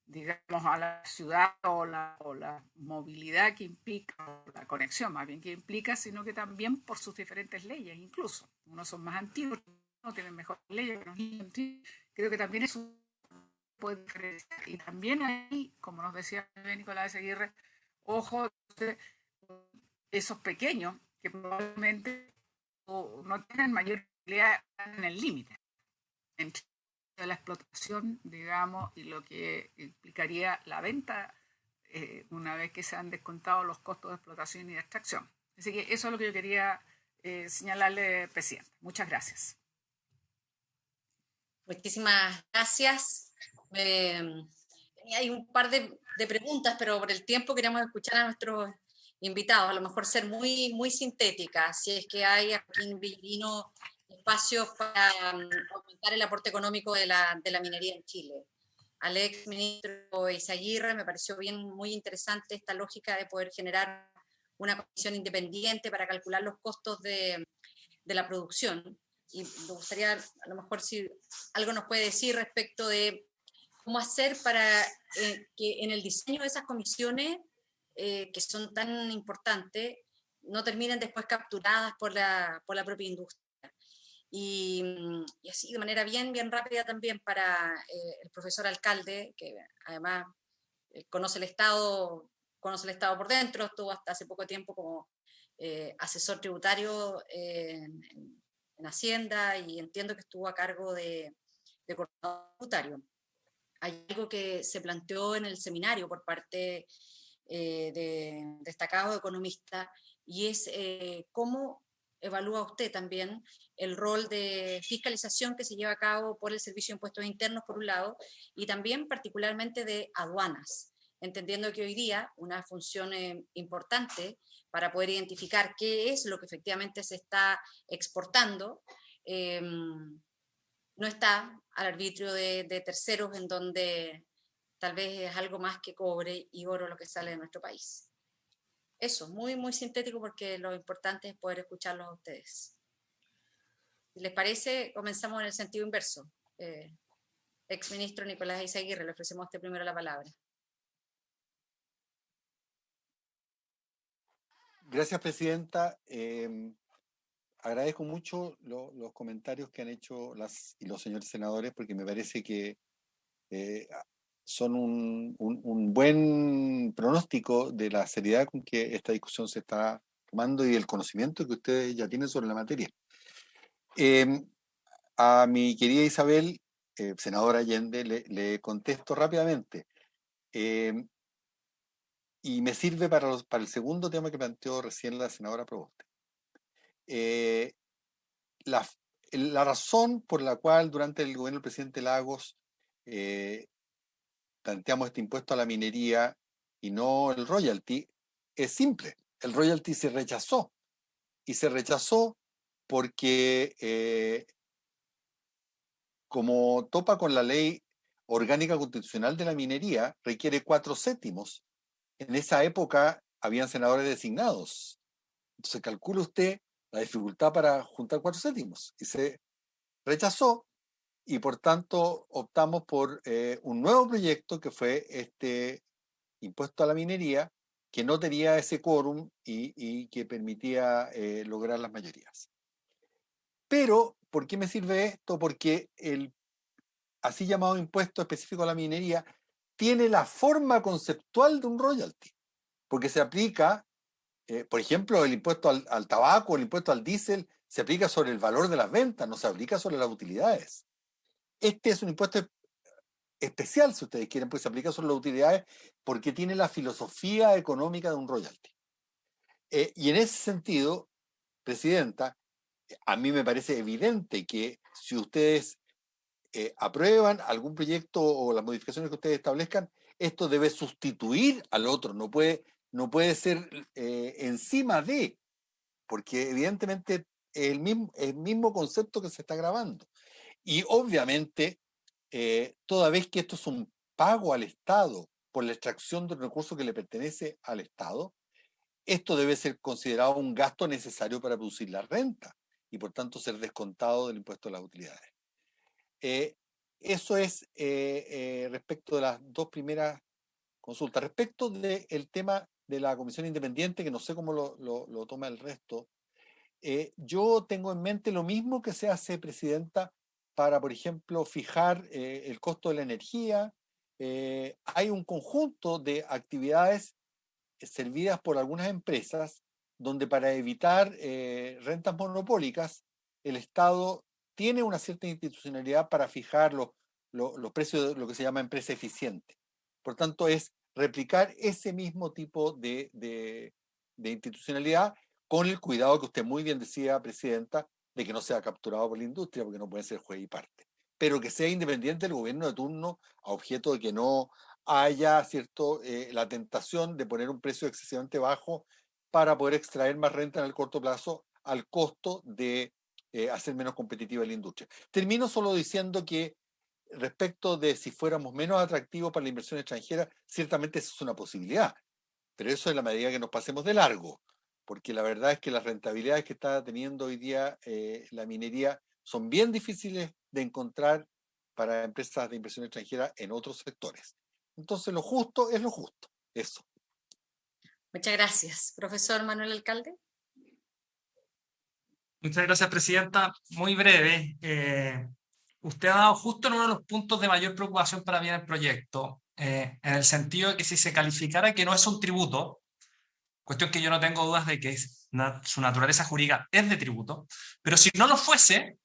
digamos, a la ciudad o la movilidad que implica, o la conexión más bien que implica, sino que también por sus diferentes leyes, incluso. Unos son más antiguos, unos tienen mejores leyes, creo que también eso puede diferenciar. Y también ahí, como nos decía Nicolás Ezeguirre, ojo, esos pequeños que probablemente no tienen mayor utilidad en el límite entre de la explotación, digamos, y lo que implicaría la venta una vez que se han descontado los costos de explotación y de extracción. Así que eso es lo que yo quería señalarle, presidente. Muchas gracias. Muchísimas gracias. Hay un par de preguntas, pero por el tiempo queremos escuchar a nuestros invitados, a lo mejor ser muy, muy sintética, si es que hay aquí en Villarino espacios para aumentar el aporte económico de la minería en Chile. Al ex ministro Ezeguirre me pareció muy interesante esta lógica de poder generar una comisión independiente para calcular los costos de la producción. Y me gustaría, a lo mejor, si algo nos puede decir respecto de cómo hacer para que en el diseño de esas comisiones, que son tan importantes, no terminen después capturadas por la propia industria. Y así de manera bien rápida también para el profesor alcalde, que además conoce el Estado por dentro, estuvo hasta hace poco tiempo como asesor tributario en Hacienda y entiendo que estuvo a cargo de coordinador tributario. Hay algo que se planteó en el seminario por parte de destacados economistas y es cómo evalúa usted también el rol de fiscalización que se lleva a cabo por el Servicio de Impuestos Internos, por un lado, y también particularmente de aduanas, entendiendo que hoy día una función importante para poder identificar qué es lo que efectivamente se está exportando, no está al arbitrio de terceros, en donde tal vez es algo más que cobre y oro lo que sale de nuestro país. Eso, muy, muy sintético, porque lo importante es poder escucharlos a ustedes. Si les parece, comenzamos en el sentido inverso. Exministro Nicolás Eizaguirre, le ofrecemos a usted primero la palabra. Gracias, presidenta. Agradezco mucho los comentarios que han hecho las y los señores senadores, porque me parece que son un buen pronóstico de la seriedad con que esta discusión se está tomando y el conocimiento que ustedes ya tienen sobre la materia. A mi querida Isabel, senadora Allende, le contesto rápidamente. Y me sirve para el segundo tema que planteó recién la senadora Proboste. La razón por la cual durante el gobierno del presidente Lagos planteamos este impuesto a la minería y no el royalty es simple. El royalty se rechazó, y se rechazó porque como topa con la ley orgánica constitucional de la minería, requiere 4/7. En esa época habían senadores designados. Entonces calcula usted la dificultad para juntar 4/7, y se rechazó, y por tanto optamos por un nuevo proyecto que fue este impuesto a la minería, que no tenía ese quórum y que permitía lograr las mayorías. Pero, ¿por qué me sirve esto? Porque el así llamado impuesto específico a la minería tiene la forma conceptual de un royalty, porque se aplica, por ejemplo, el impuesto al tabaco, el impuesto al diésel, se aplica sobre el valor de las ventas, no se aplica sobre las utilidades. Este es un impuesto especial, si ustedes quieren, pues se aplica sobre las utilidades porque tiene la filosofía económica de un royalty. Y en ese sentido, presidenta, a mí me parece evidente que si ustedes aprueban algún proyecto o las modificaciones que ustedes establezcan, esto debe sustituir al otro, no puede ser encima de, porque evidentemente es el mismo concepto que se está grabando. Y obviamente, toda vez que esto es un pago al Estado por la extracción de un recurso que le pertenece al Estado, esto debe ser considerado un gasto necesario para producir la renta y por tanto ser descontado del impuesto a las utilidades. Eso es respecto de las dos primeras consultas. Respecto del tema de la comisión independiente, que no sé cómo lo toma el resto, yo tengo en mente lo mismo que se hace, presidenta, para, por ejemplo, fijar el costo de la energía. Hay un conjunto de actividades servidas por algunas empresas donde para evitar rentas monopólicas, el Estado tiene una cierta institucionalidad para fijar los precios de lo que se llama empresa eficiente. Por tanto, es replicar ese mismo tipo de institucionalidad, con el cuidado que usted muy bien decía, presidenta, de que no sea capturado por la industria, porque no puede ser juez y parte, pero que sea independiente del gobierno de turno, a objeto de que no haya la tentación de poner un precio excesivamente bajo para poder extraer más renta en el corto plazo al costo de hacer menos competitiva la industria. Termino solo diciendo que respecto de si fuéramos menos atractivos para la inversión extranjera, ciertamente eso es una posibilidad, pero eso en la medida que nos pasemos de largo, porque la verdad es que las rentabilidades que está teniendo hoy día la minería son bien difíciles de encontrar para empresas de inversión extranjera en otros sectores. Entonces lo justo es lo justo, eso. Muchas gracias. Profesor Manuel Alcalde. Muchas gracias, presidenta. Muy breve. Usted ha dado justo en uno de los puntos de mayor preocupación para mí en el proyecto, en el sentido de que si se calificara que no es un tributo, cuestión que yo no tengo dudas de que su naturaleza jurídica es de tributo, pero si no lo fuese,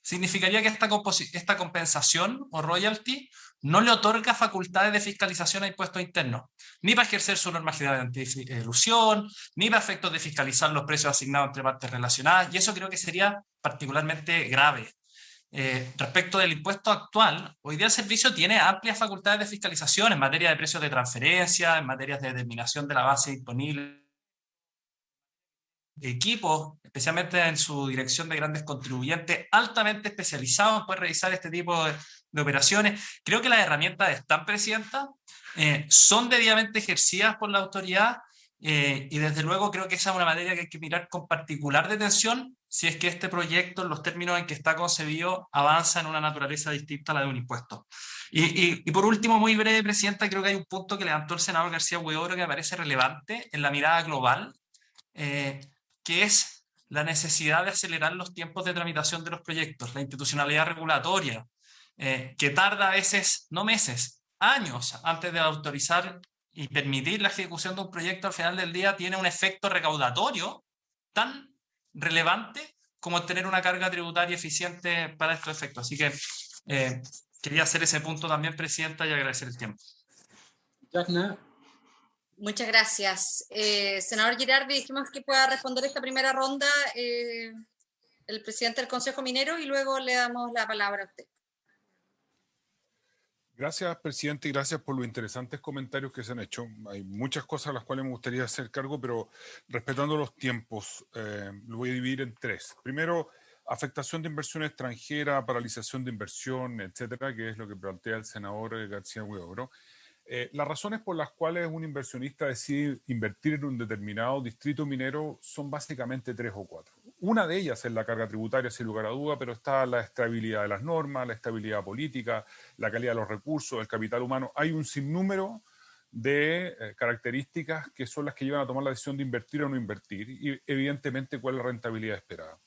significaría que esta compensación o royalty no le otorga facultades de fiscalización a impuestos internos, ni para ejercer su normatividad de anti-elusión, ni para efectos de fiscalizar los precios asignados entre partes relacionadas, y eso creo que sería particularmente grave. respecto del impuesto actual, hoy día el servicio tiene amplias facultades de fiscalización en materia de precios de transferencia, en materia de determinación de la base disponible, equipos, especialmente en su dirección de grandes contribuyentes, altamente especializados en poder realizar este tipo de operaciones. Creo que las herramientas están, Presidenta, son debidamente ejercidas por la autoridad, y desde luego creo que esa es una materia que hay que mirar con particular detención si es que este proyecto, en los términos en que está concebido, avanza en una naturaleza distinta a la de un impuesto. Y por último, muy breve, Presidenta, creo que hay un punto que levantó el senador García Huidobro que me parece relevante en la mirada global, que es la necesidad de acelerar los tiempos de tramitación de los proyectos, la institucionalidad regulatoria, que tarda a veces, no meses, años antes de autorizar y permitir la ejecución de un proyecto. Al final del día tiene un efecto recaudatorio tan relevante como tener una carga tributaria eficiente para estos efectos. Así que quería hacer ese punto también, Presidenta, y agradecer el tiempo. Yasna. Muchas gracias. Senador Girardi, dijimos que pueda responder esta primera ronda el presidente del Consejo Minero y luego le damos la palabra a usted. Gracias, presidente, y gracias por los interesantes comentarios que se han hecho. Hay muchas cosas a las cuales me gustaría hacer cargo, pero respetando los tiempos, lo voy a dividir en tres. Primero, afectación de inversión extranjera, paralización de inversión, etcétera, que es lo que plantea el senador García Huidobro. Las razones por las cuales un inversionista decide invertir en un determinado distrito minero son básicamente 3 o 4. Una de ellas es la carga tributaria, sin lugar a duda, pero está la estabilidad de las normas, la estabilidad política, la calidad de los recursos, el capital humano. Hay un sinnúmero de características que son las que llevan a tomar la decisión de invertir o no invertir y evidentemente cuál es la rentabilidad esperada.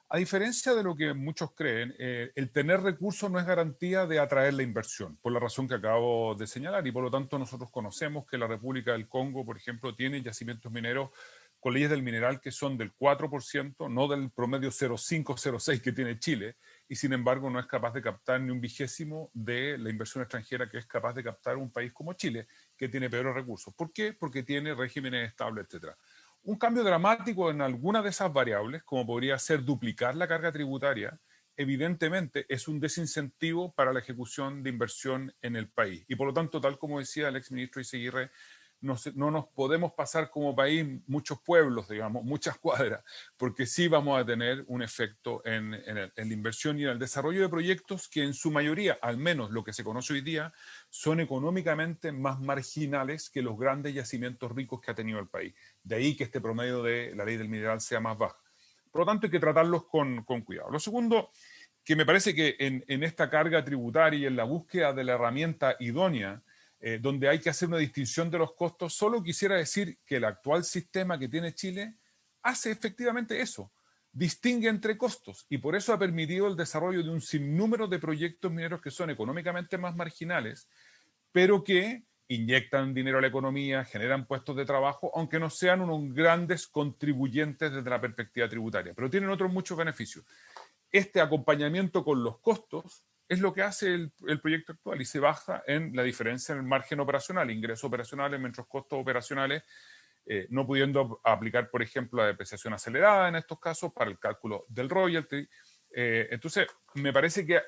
A diferencia de lo que muchos creen, el tener recursos no es garantía de atraer la inversión, por la razón que acabo de señalar, y por lo tanto nosotros conocemos que la República del Congo, por ejemplo, tiene yacimientos mineros con leyes del mineral que son del 4%, no del promedio 0,5, 0,6 que tiene Chile, y sin embargo no es capaz de captar ni un vigésimo de la inversión extranjera que es capaz de captar un país como Chile, que tiene peores recursos. ¿Por qué? Porque tiene regímenes estables, etcétera. Un cambio dramático en alguna de esas variables, como podría ser duplicar la carga tributaria, evidentemente es un desincentivo para la ejecución de inversión en el país. Y por lo tanto, tal como decía el exministro Iseguirre, no nos podemos pasar como país muchos pueblos, digamos, muchas cuadras, porque sí vamos a tener un efecto en la inversión y en el desarrollo de proyectos que en su mayoría, al menos lo que se conoce hoy día, son económicamente más marginales que los grandes yacimientos ricos que ha tenido el país. De ahí que este promedio de la ley del mineral sea más baja. Por lo tanto, hay que tratarlos con cuidado. Lo segundo, que me parece que en esta carga tributaria y en la búsqueda de la herramienta idónea, donde hay que hacer una distinción de los costos, solo quisiera decir que el actual sistema que tiene Chile hace efectivamente eso, distingue entre costos, y por eso ha permitido el desarrollo de un sinnúmero de proyectos mineros que son económicamente más marginales, pero que inyectan dinero a la economía, generan puestos de trabajo, aunque no sean unos grandes contribuyentes desde la perspectiva tributaria, pero tienen otros muchos beneficios. Este acompañamiento con los costos es lo que hace el proyecto actual y se basa en la diferencia en el margen operacional, ingresos operacionales menos costos operacionales, no pudiendo aplicar, por ejemplo, la depreciación acelerada en estos casos para el cálculo del royalty. Entonces, me parece que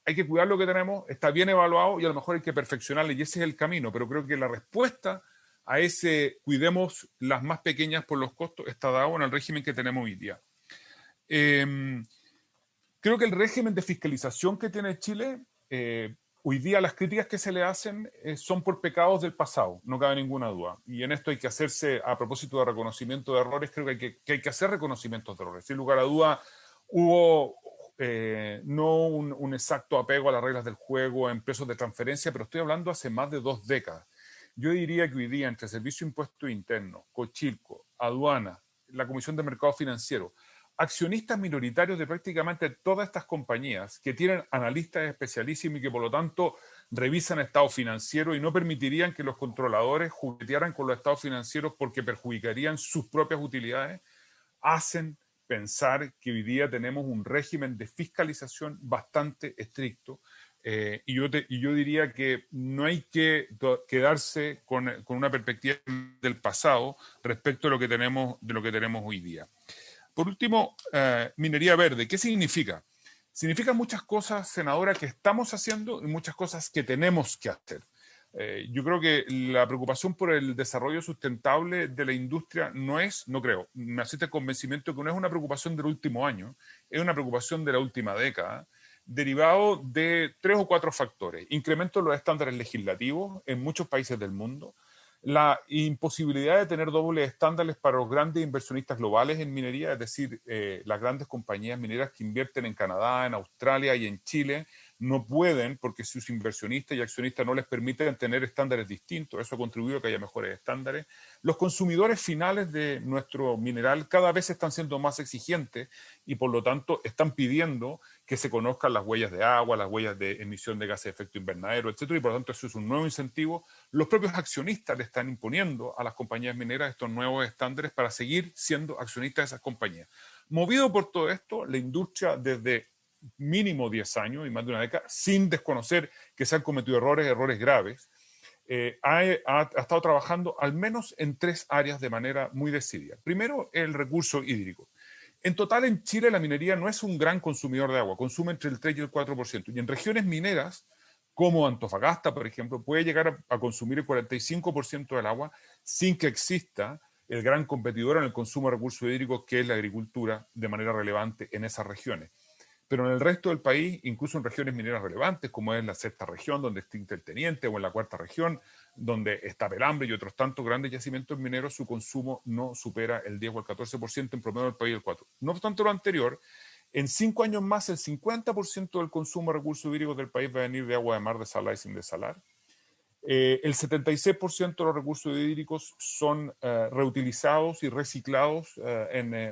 hay que cuidar lo que tenemos, está bien evaluado y a lo mejor hay que perfeccionarlo y ese es el camino, pero creo que la respuesta a ese cuidemos las más pequeñas por los costos está dado en el régimen que tenemos hoy día. Creo que el régimen de fiscalización que tiene Chile, hoy día las críticas que se le hacen son por pecados del pasado, no cabe ninguna duda. Y en esto hay que hacerse, a propósito de reconocimiento de errores, creo que hay que hacer reconocimientos de errores. Sin lugar a duda, hubo no un exacto apego a las reglas del juego en pesos de transferencia, pero estoy hablando hace más de 2 décadas. Yo diría que hoy día, entre Servicio de Impuestos Internos, Cochilco, Aduana, la Comisión de Mercado Financiero, accionistas minoritarios de prácticamente todas estas compañías que tienen analistas especialísimos y que por lo tanto revisan estado financiero y no permitirían que los controladores juguetearan con los estados financieros porque perjudicarían sus propias utilidades, hacen pensar que hoy día tenemos un régimen de fiscalización bastante estricto. Y yo diría que no hay que quedarse con una perspectiva del pasado respecto de lo que tenemos hoy día. Por último, minería verde. ¿Qué significa? significa muchas cosas, senadora, que estamos haciendo y muchas cosas que tenemos que hacer. Yo creo que la preocupación por el desarrollo sustentable de la industria no creo, me asiste el convencimiento que no es una preocupación del último año, es una preocupación de la última década, derivado de 3 o 4 factores. Incremento de los estándares legislativos en muchos países del mundo, la imposibilidad de tener dobles estándares para los grandes inversionistas globales en minería, es decir, las grandes compañías mineras que invierten en Canadá, en Australia y en Chile, no pueden porque sus inversionistas y accionistas no les permiten tener estándares distintos. Eso ha contribuido a que haya mejores estándares. Los consumidores finales de nuestro mineral cada vez están siendo más exigentes y por lo tanto están pidiendo que se conozcan las huellas de agua, las huellas de emisión de gases de efecto invernadero, etcétera, y por lo tanto eso es un nuevo incentivo. Los propios accionistas le están imponiendo a las compañías mineras estos nuevos estándares para seguir siendo accionistas de esas compañías. Movido por todo esto, la industria desde mínimo 10 años y más de una década, sin desconocer que se han cometido errores graves, ha estado trabajando al menos en 3 áreas de manera muy decidida. Primero, el recurso hídrico. En total, en Chile la minería no es un gran consumidor de agua, consume entre el 3 y el 4%. Y en regiones mineras, como Antofagasta, por ejemplo, puede llegar a consumir el 45% del agua sin que exista el gran competidor en el consumo de recursos hídricos, que es la agricultura, de manera relevante en esas regiones. Pero en el resto del país, incluso en regiones mineras relevantes, como es la 6ª región, donde está el Teniente, o en la 4ª región, donde está Pelambre y otros tantos grandes yacimientos mineros, su consumo no supera el 10 o el 14%, en promedio del país el 4%. No obstante lo anterior, en 5 años más, el 50% del consumo de recursos hídricos del país va a venir de agua de mar desalada y sin desalar. El 76% de los recursos hídricos son reutilizados y reciclados,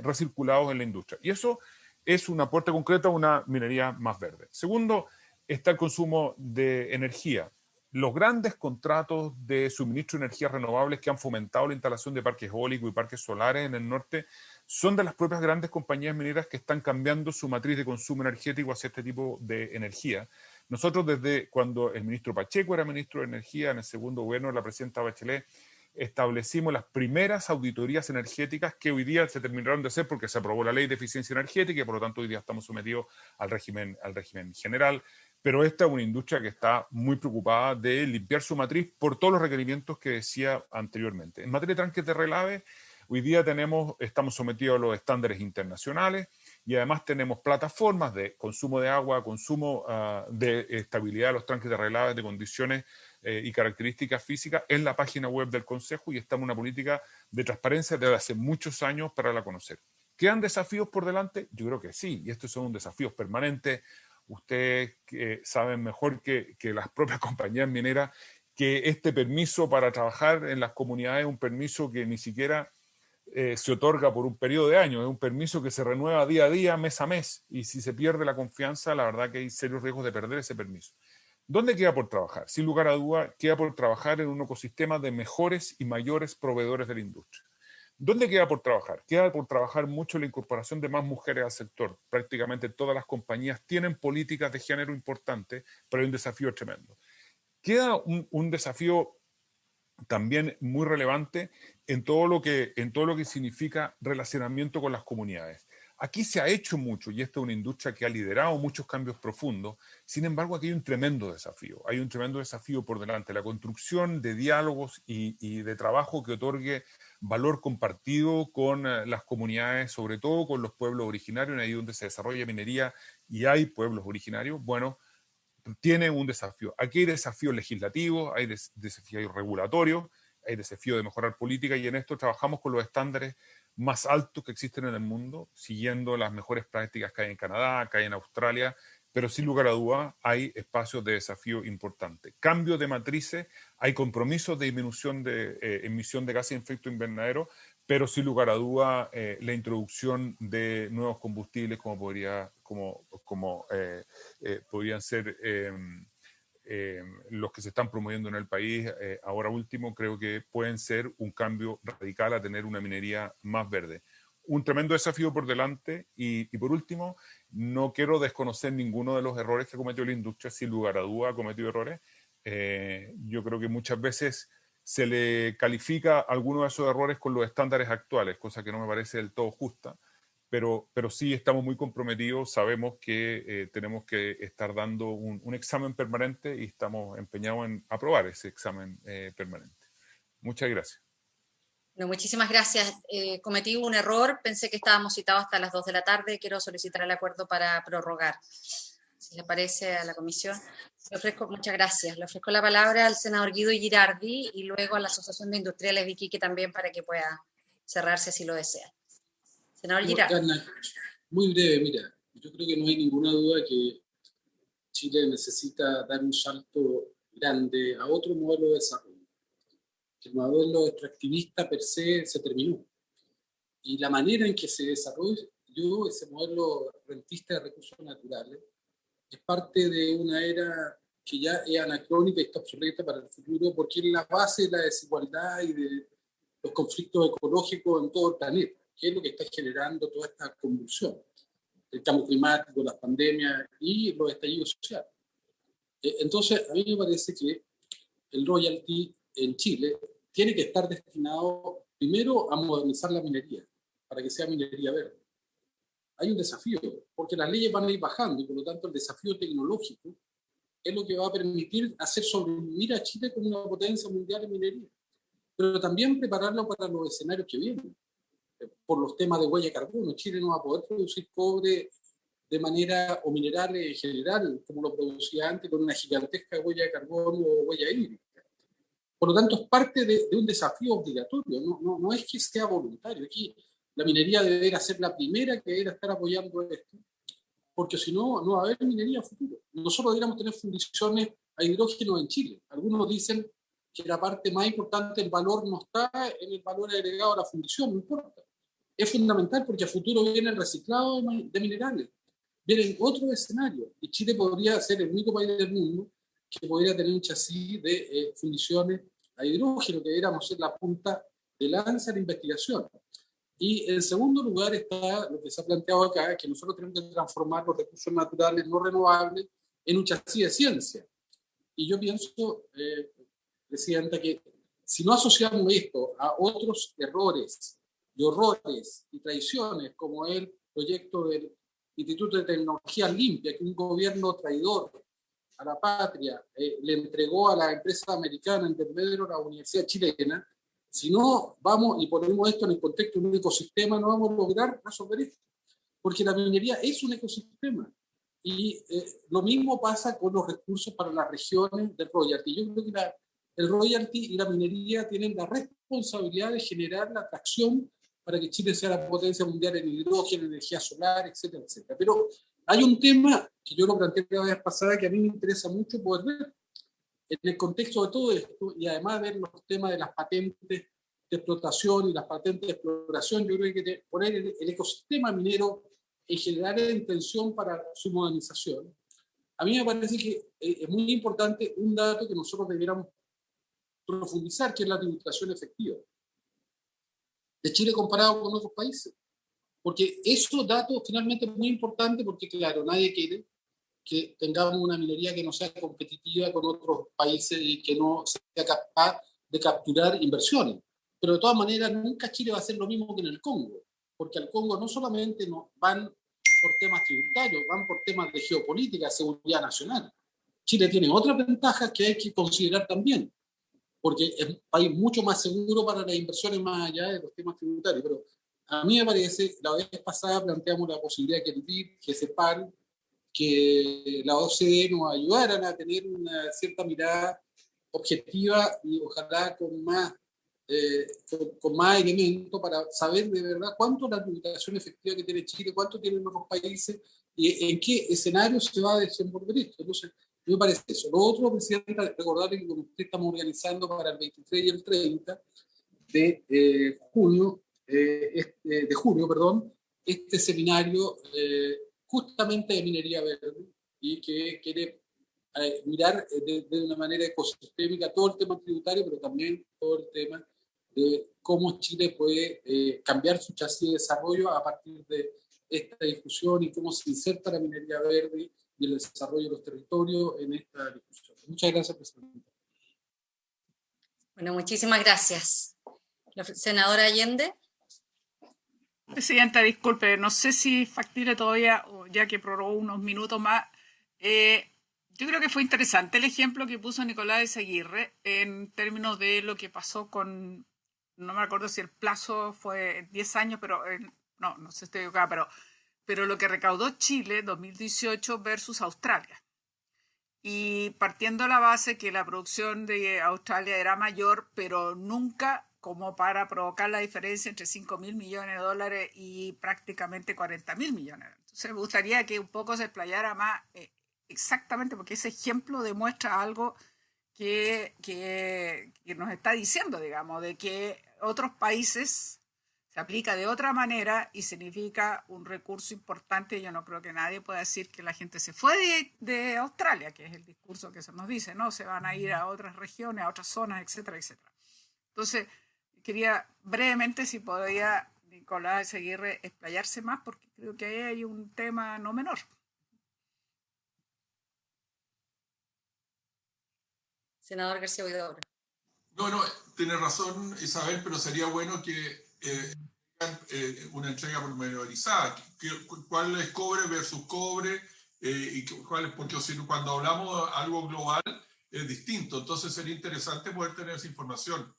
recirculados en la industria. Y eso es una aporte concreta a una minería más verde. Segundo, está el consumo de energía. Los grandes contratos de suministro de energías renovables que han fomentado la instalación de parques eólicos y parques solares en el norte son de las propias grandes compañías mineras que están cambiando su matriz de consumo energético hacia este tipo de energía. Nosotros desde cuando el ministro Pacheco era ministro de Energía, en el segundo gobierno de la presidenta Bachelet, establecimos las primeras auditorías energéticas que hoy día se terminaron de hacer porque se aprobó la ley de eficiencia energética y por lo tanto hoy día estamos sometidos al régimen general. Pero esta es una industria que está muy preocupada de limpiar su matriz por todos los requerimientos que decía anteriormente. En materia de tanques de relave, hoy día estamos sometidos a los estándares internacionales y además tenemos plataformas de consumo de agua, consumo de estabilidad de los tanques de relave, de condiciones y características físicas en la página web del Consejo y estamos en una política de transparencia desde hace muchos años para la conocer. ¿Quedan desafíos por delante? Yo creo que sí, y estos son desafíos permanentes. Ustedes saben mejor que las propias compañías mineras que este permiso para trabajar en las comunidades es un permiso que ni siquiera se otorga por un periodo de años, es un permiso que se renueva día a día, mes a mes, y si se pierde la confianza, la verdad que hay serios riesgos de perder ese permiso. ¿Dónde queda por trabajar? Sin lugar a duda, queda por trabajar en un ecosistema de mejores y mayores proveedores de la industria. ¿Dónde queda por trabajar? Queda por trabajar mucho la incorporación de más mujeres al sector. Prácticamente todas las compañías tienen políticas de género importantes, pero hay un desafío tremendo. Queda un desafío también muy relevante en todo lo que significa relacionamiento con las comunidades. Aquí se ha hecho mucho y esta es una industria que ha liderado muchos cambios profundos. Sin embargo, aquí hay un tremendo desafío. Hay un tremendo desafío por delante. La construcción de diálogos y de trabajo que otorgue valor compartido con las comunidades, sobre todo con los pueblos originarios, ahí donde se desarrolla minería y hay pueblos originarios. Bueno, tiene un desafío. Aquí hay desafíos legislativos, hay desafíos regulatorios, hay desafíos de mejorar política y en esto trabajamos con los estándares más altos que existen en el mundo, siguiendo las mejores prácticas que hay en Canadá, que hay en Australia, pero sin lugar a duda hay espacios de desafío importantes. Cambio de matrices, hay compromisos de disminución de emisión de gases de efecto invernadero, pero sin lugar a duda la introducción de nuevos combustibles como podrían ser los que se están promoviendo en el país, ahora último, creo que pueden ser un cambio radical a tener una minería más verde. Un tremendo desafío por delante y por último, no quiero desconocer ninguno de los errores que cometió la industria, sin lugar a duda ha cometido errores. Yo creo que muchas veces se le califica algunos de esos errores con los estándares actuales, cosa que no me parece del todo justa. pero sí estamos muy comprometidos, sabemos que tenemos que estar dando un examen permanente y estamos empeñados en aprobar ese examen permanente. Muchas gracias. Bueno, muchísimas gracias. Cometí un error, pensé que estábamos citados hasta las 2 de la tarde, quiero solicitar el acuerdo para prorrogar. Si le parece a la comisión, muchas gracias. Le ofrezco la palabra al senador Guido Girardi y luego a la Asociación de Industriales de Iquique también para que pueda cerrarse si lo desea. Senador Girardi. Carla, muy breve, mira, yo creo que no hay ninguna duda que Chile necesita dar un salto grande a otro modelo de desarrollo. El modelo extractivista per se terminó. Y la manera en que se desarrolló ese modelo rentista de recursos naturales es parte de una era que ya es anacrónica y está obsoleta para el futuro, porque es la base de la desigualdad y de los conflictos ecológicos en todo el planeta, que es lo que está generando toda esta convulsión. El cambio climático, las pandemias y los estallidos sociales. Entonces, a mí me parece que el royalty en Chile tiene que estar destinado primero a modernizar la minería, para que sea minería verde. Hay un desafío, porque las leyes van a ir bajando y por lo tanto el desafío tecnológico es lo que va a permitir hacer sobrevivir a Chile como una potencia mundial en minería, pero también prepararlo para los escenarios que vienen. Por los temas de huella de carbono, Chile no va a poder producir cobre de manera, o minerales en general, como lo producía antes, con una gigantesca huella de carbono o huella hídrica. Por lo tanto, es parte de un desafío obligatorio, no es que sea voluntario. Aquí la minería debería ser la primera que debería estar apoyando esto, porque si no, no va a haber minería a futuro. Nosotros deberíamos tener fundiciones a hidrógeno en Chile. Algunos dicen que la parte más importante del valor no está en el valor agregado a la fundición, no importa. Es fundamental porque a futuro viene el reciclado de minerales. Vienen otros escenarios y Chile podría ser el único país del mundo que podría tener un chasis de fundiciones a hidrógeno, que deberíamos ser la punta de lanza de la investigación. Y en segundo lugar está lo que se ha planteado acá, que nosotros tenemos que transformar los recursos naturales no renovables en un chasis de ciencia. Y yo pienso, Presidenta, que si no asociamos esto a otros errores y horrores y traiciones, como el proyecto del Instituto de Tecnología Limpia, que un gobierno traidor a la patria le entregó a la empresa americana en Intermedro, la Universidad Chilena, si no vamos y ponemos esto en el contexto de un ecosistema, no vamos a lograr resolver esto. Porque la minería es un ecosistema. Y lo mismo pasa con los recursos para las regiones del royalty. Yo creo que el royalty y la minería tienen la responsabilidad de generar la atracción para que Chile sea la potencia mundial en hidrógeno, energía solar, etcétera, etcétera. Pero hay un tema que yo lo planteé la vez pasada que a mí me interesa mucho poder ver en el contexto de todo esto, y además ver los temas de las patentes de explotación y las patentes de exploración. Yo creo que poner el ecosistema minero en general en tensión para su modernización. A mí me parece que es muy importante un dato que nosotros debiéramos profundizar, que es la tributación efectiva de Chile comparado con otros países. Porque esos datos finalmente es muy importante porque, claro, nadie quiere que tengamos una minería que no sea competitiva con otros países y que no sea capaz de capturar inversiones. Pero de todas maneras, nunca Chile va a hacer lo mismo que en el Congo, porque al Congo no solamente van por temas tributarios, van por temas de geopolítica, seguridad nacional. Chile tiene otras ventajas que hay que considerar también, porque es un país mucho más seguro para las inversiones más allá de los temas tributarios. Pero a mí me parece, la vez pasada planteamos la posibilidad de que el BID, que CEPAL, que la OCDE nos ayudaran a tener una cierta mirada objetiva y ojalá con más elementos para saber de verdad cuánto es la tributación efectiva que tiene Chile, cuánto tienen otros países y en qué escenario se va a desenvolver esto. Entonces, me parece eso. Lo otro, Presidenta, recordarle que con usted estamos organizando para el 23 y el 30 de junio, este seminario justamente de minería verde y que quiere mirar de una manera ecosistémica todo el tema tributario, pero también todo el tema de cómo Chile puede cambiar su chasis de desarrollo a partir de esta discusión y cómo se inserta la minería verde y el desarrollo de los territorios en esta discusión. Muchas gracias, Presidenta. Bueno, muchísimas gracias. Senadora Allende. Presidenta, disculpe, no sé si es factible todavía, ya que prorrogó unos minutos más. Yo creo que fue interesante el ejemplo que puso Nicolás Izaguirre en términos de lo que pasó con, no me acuerdo si el plazo fue 10 años, pero no sé si estoy equivocada, pero lo que recaudó Chile 2018 versus Australia. Y partiendo de la base que la producción de Australia era mayor, pero nunca como para provocar la diferencia entre 5.000 millones de dólares y prácticamente 40.000 millones. Entonces me gustaría que un poco se explayara más exactamente, porque ese ejemplo demuestra algo que nos está diciendo, digamos, de que otros países se aplica de otra manera y significa un recurso importante. Yo no creo que nadie pueda decir que la gente se fue de Australia, que es el discurso que se nos dice, ¿no? Se van a ir a otras regiones, a otras zonas, etcétera, etcétera. Entonces, quería brevemente, si podía Nicolás Izaguirre explayarse más, porque creo que ahí hay un tema no menor. Senador García Huidobro. No, tiene razón Isabel, pero sería bueno que una entrega pormenorizada. ¿Cuál es cobre versus cobre? Porque cuando hablamos de algo global es distinto, entonces sería interesante poder tener esa información.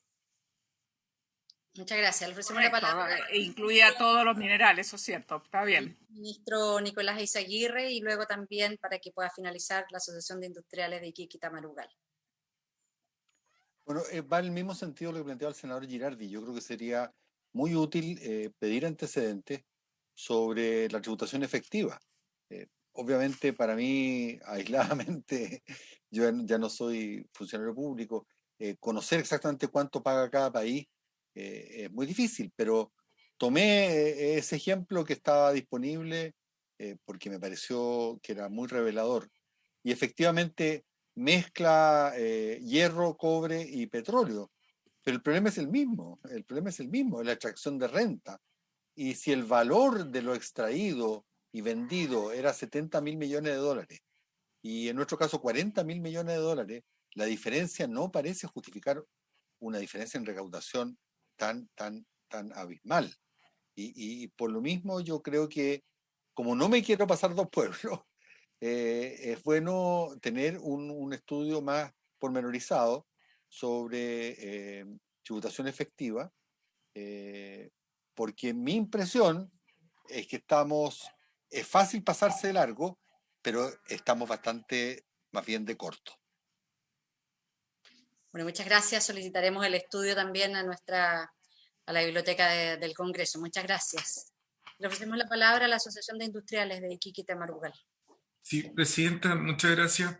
Muchas gracias. Le ofrecemos Correcto, la palabra. Incluía todos los minerales, eso es cierto, está bien. Ministro Nicolás Izaguirre, y luego también para que pueda finalizar la Asociación de Industriales de Iquique y Tamarugal. Bueno, va en el mismo sentido lo que planteaba el senador Girardi. Yo creo que sería muy útil pedir antecedentes sobre la tributación efectiva. Obviamente, para mí, aisladamente, yo ya no soy funcionario público, conocer exactamente cuánto paga cada país es muy difícil, pero tomé ese ejemplo que estaba disponible porque me pareció que era muy revelador. Y efectivamente mezcla hierro, cobre y petróleo. Pero el problema es el mismo, es la extracción de renta. Y si el valor de lo extraído y vendido era 70.000 millones de dólares, y en nuestro caso 40.000 millones de dólares, la diferencia no parece justificar una diferencia en recaudación tan abismal. Y por lo mismo yo creo que, como no me quiero pasar dos pueblos, es bueno tener un estudio más pormenorizado sobre tributación efectiva, porque mi impresión es que es fácil pasarse de largo, pero estamos bastante más bien de corto. Bueno, muchas gracias. Solicitaremos el estudio también a la biblioteca del Congreso. Muchas gracias. Le ofrecemos la palabra a la Asociación de Industriales de Iquique y Tamarugal. Sí, Presidenta, muchas gracias.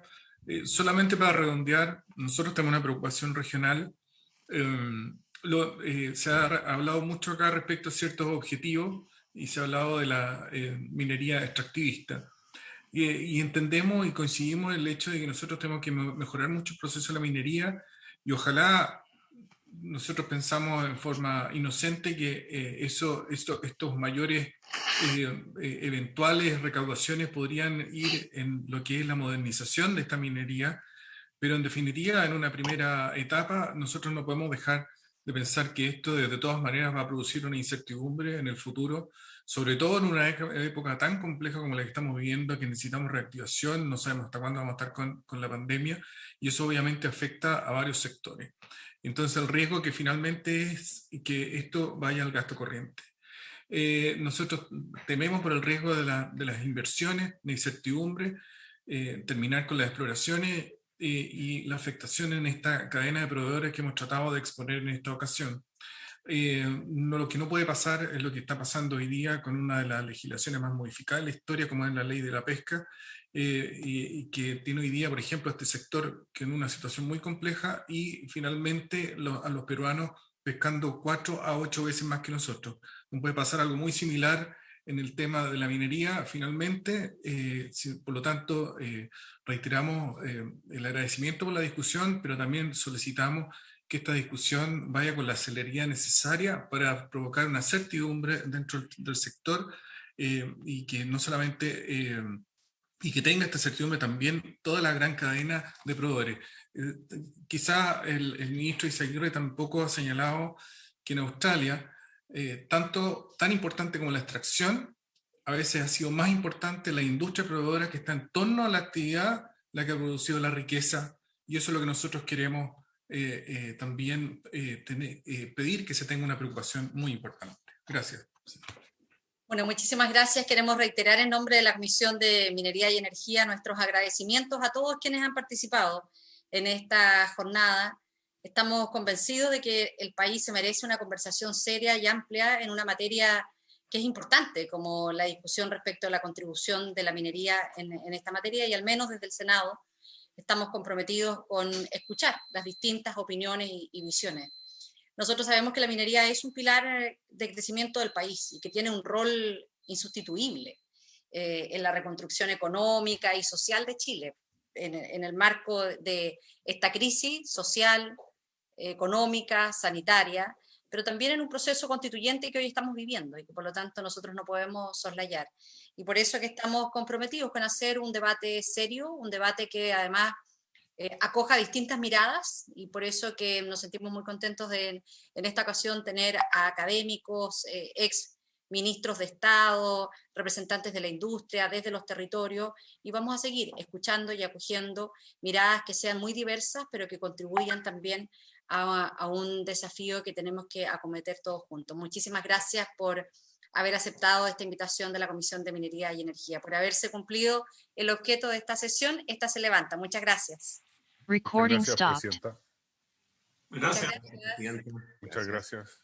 Solamente para redondear, nosotros tenemos una preocupación regional. Se ha hablado mucho acá respecto a ciertos objetivos y se ha hablado de la minería extractivista. Y entendemos y coincidimos en el hecho de que nosotros tenemos que mejorar mucho el proceso de la minería y ojalá nosotros pensamos en forma inocente que estos mayores eventuales recaudaciones podrían ir en lo que es la modernización de esta minería, pero en definitiva, en una primera etapa, nosotros no podemos dejar de pensar que esto de todas maneras va a producir una incertidumbre en el futuro, sobre todo en una época tan compleja como la que estamos viviendo, que necesitamos reactivación, no sabemos hasta cuándo vamos a estar con la pandemia, y eso obviamente afecta a varios sectores. Entonces el riesgo que finalmente es que esto vaya al gasto corriente. Nosotros tememos por el riesgo de las inversiones, de incertidumbre, terminar con las exploraciones y la afectación en esta cadena de proveedores que hemos tratado de exponer en esta ocasión. Lo que no puede pasar es lo que está pasando hoy día con una de las legislaciones más modificadas de la historia, como es la ley de la pesca, y que tiene hoy día, por ejemplo, este sector que en una situación muy compleja y finalmente a los peruanos pescando 4 a 8 veces más que nosotros. No puede pasar algo muy similar en el tema de la minería, finalmente. Por lo tanto, reiteramos el agradecimiento por la discusión, pero también solicitamos que esta discusión vaya con la celeridad necesaria para provocar una certidumbre dentro del sector y que no solamente... y que tenga esta certidumbre también toda la gran cadena de proveedores. Quizá el ministro Izaguirre tampoco ha señalado que en Australia tan importante como la extracción, a veces ha sido más importante la industria proveedora que está en torno a la actividad, la que ha producido la riqueza, y eso es lo que nosotros queremos también pedir, que se tenga una preocupación muy importante. Gracias. Bueno, muchísimas gracias. Queremos reiterar en nombre de la Comisión de Minería y Energía nuestros agradecimientos a todos quienes han participado en esta jornada. Estamos convencidos de que el país se merece una conversación seria y amplia en una materia que es importante, como la discusión respecto a la contribución de la minería en esta materia, y al menos desde el Senado estamos comprometidos con escuchar las distintas opiniones y visiones. Nosotros sabemos que la minería es un pilar de crecimiento del país y que tiene un rol insustituible en la reconstrucción económica y social de Chile, en el marco de esta crisis social, económica, sanitaria, pero también en un proceso constituyente que hoy estamos viviendo y que por lo tanto nosotros no podemos soslayar. Y por eso que estamos comprometidos con hacer un debate serio, un debate que además acoja distintas miradas, y por eso que nos sentimos muy contentos de en esta ocasión tener a académicos, ex ministros de Estado, representantes de la industria, desde los territorios, y vamos a seguir escuchando y acogiendo miradas que sean muy diversas, pero que contribuyan también a un desafío que tenemos que acometer todos juntos. Muchísimas gracias por haber aceptado esta invitación de la Comisión de Minería y Energía. Por haberse cumplido el objeto de esta sesión, esta se levanta. Muchas gracias. Muchas gracias, presidenta. Gracias. Muchas gracias. Muchas gracias.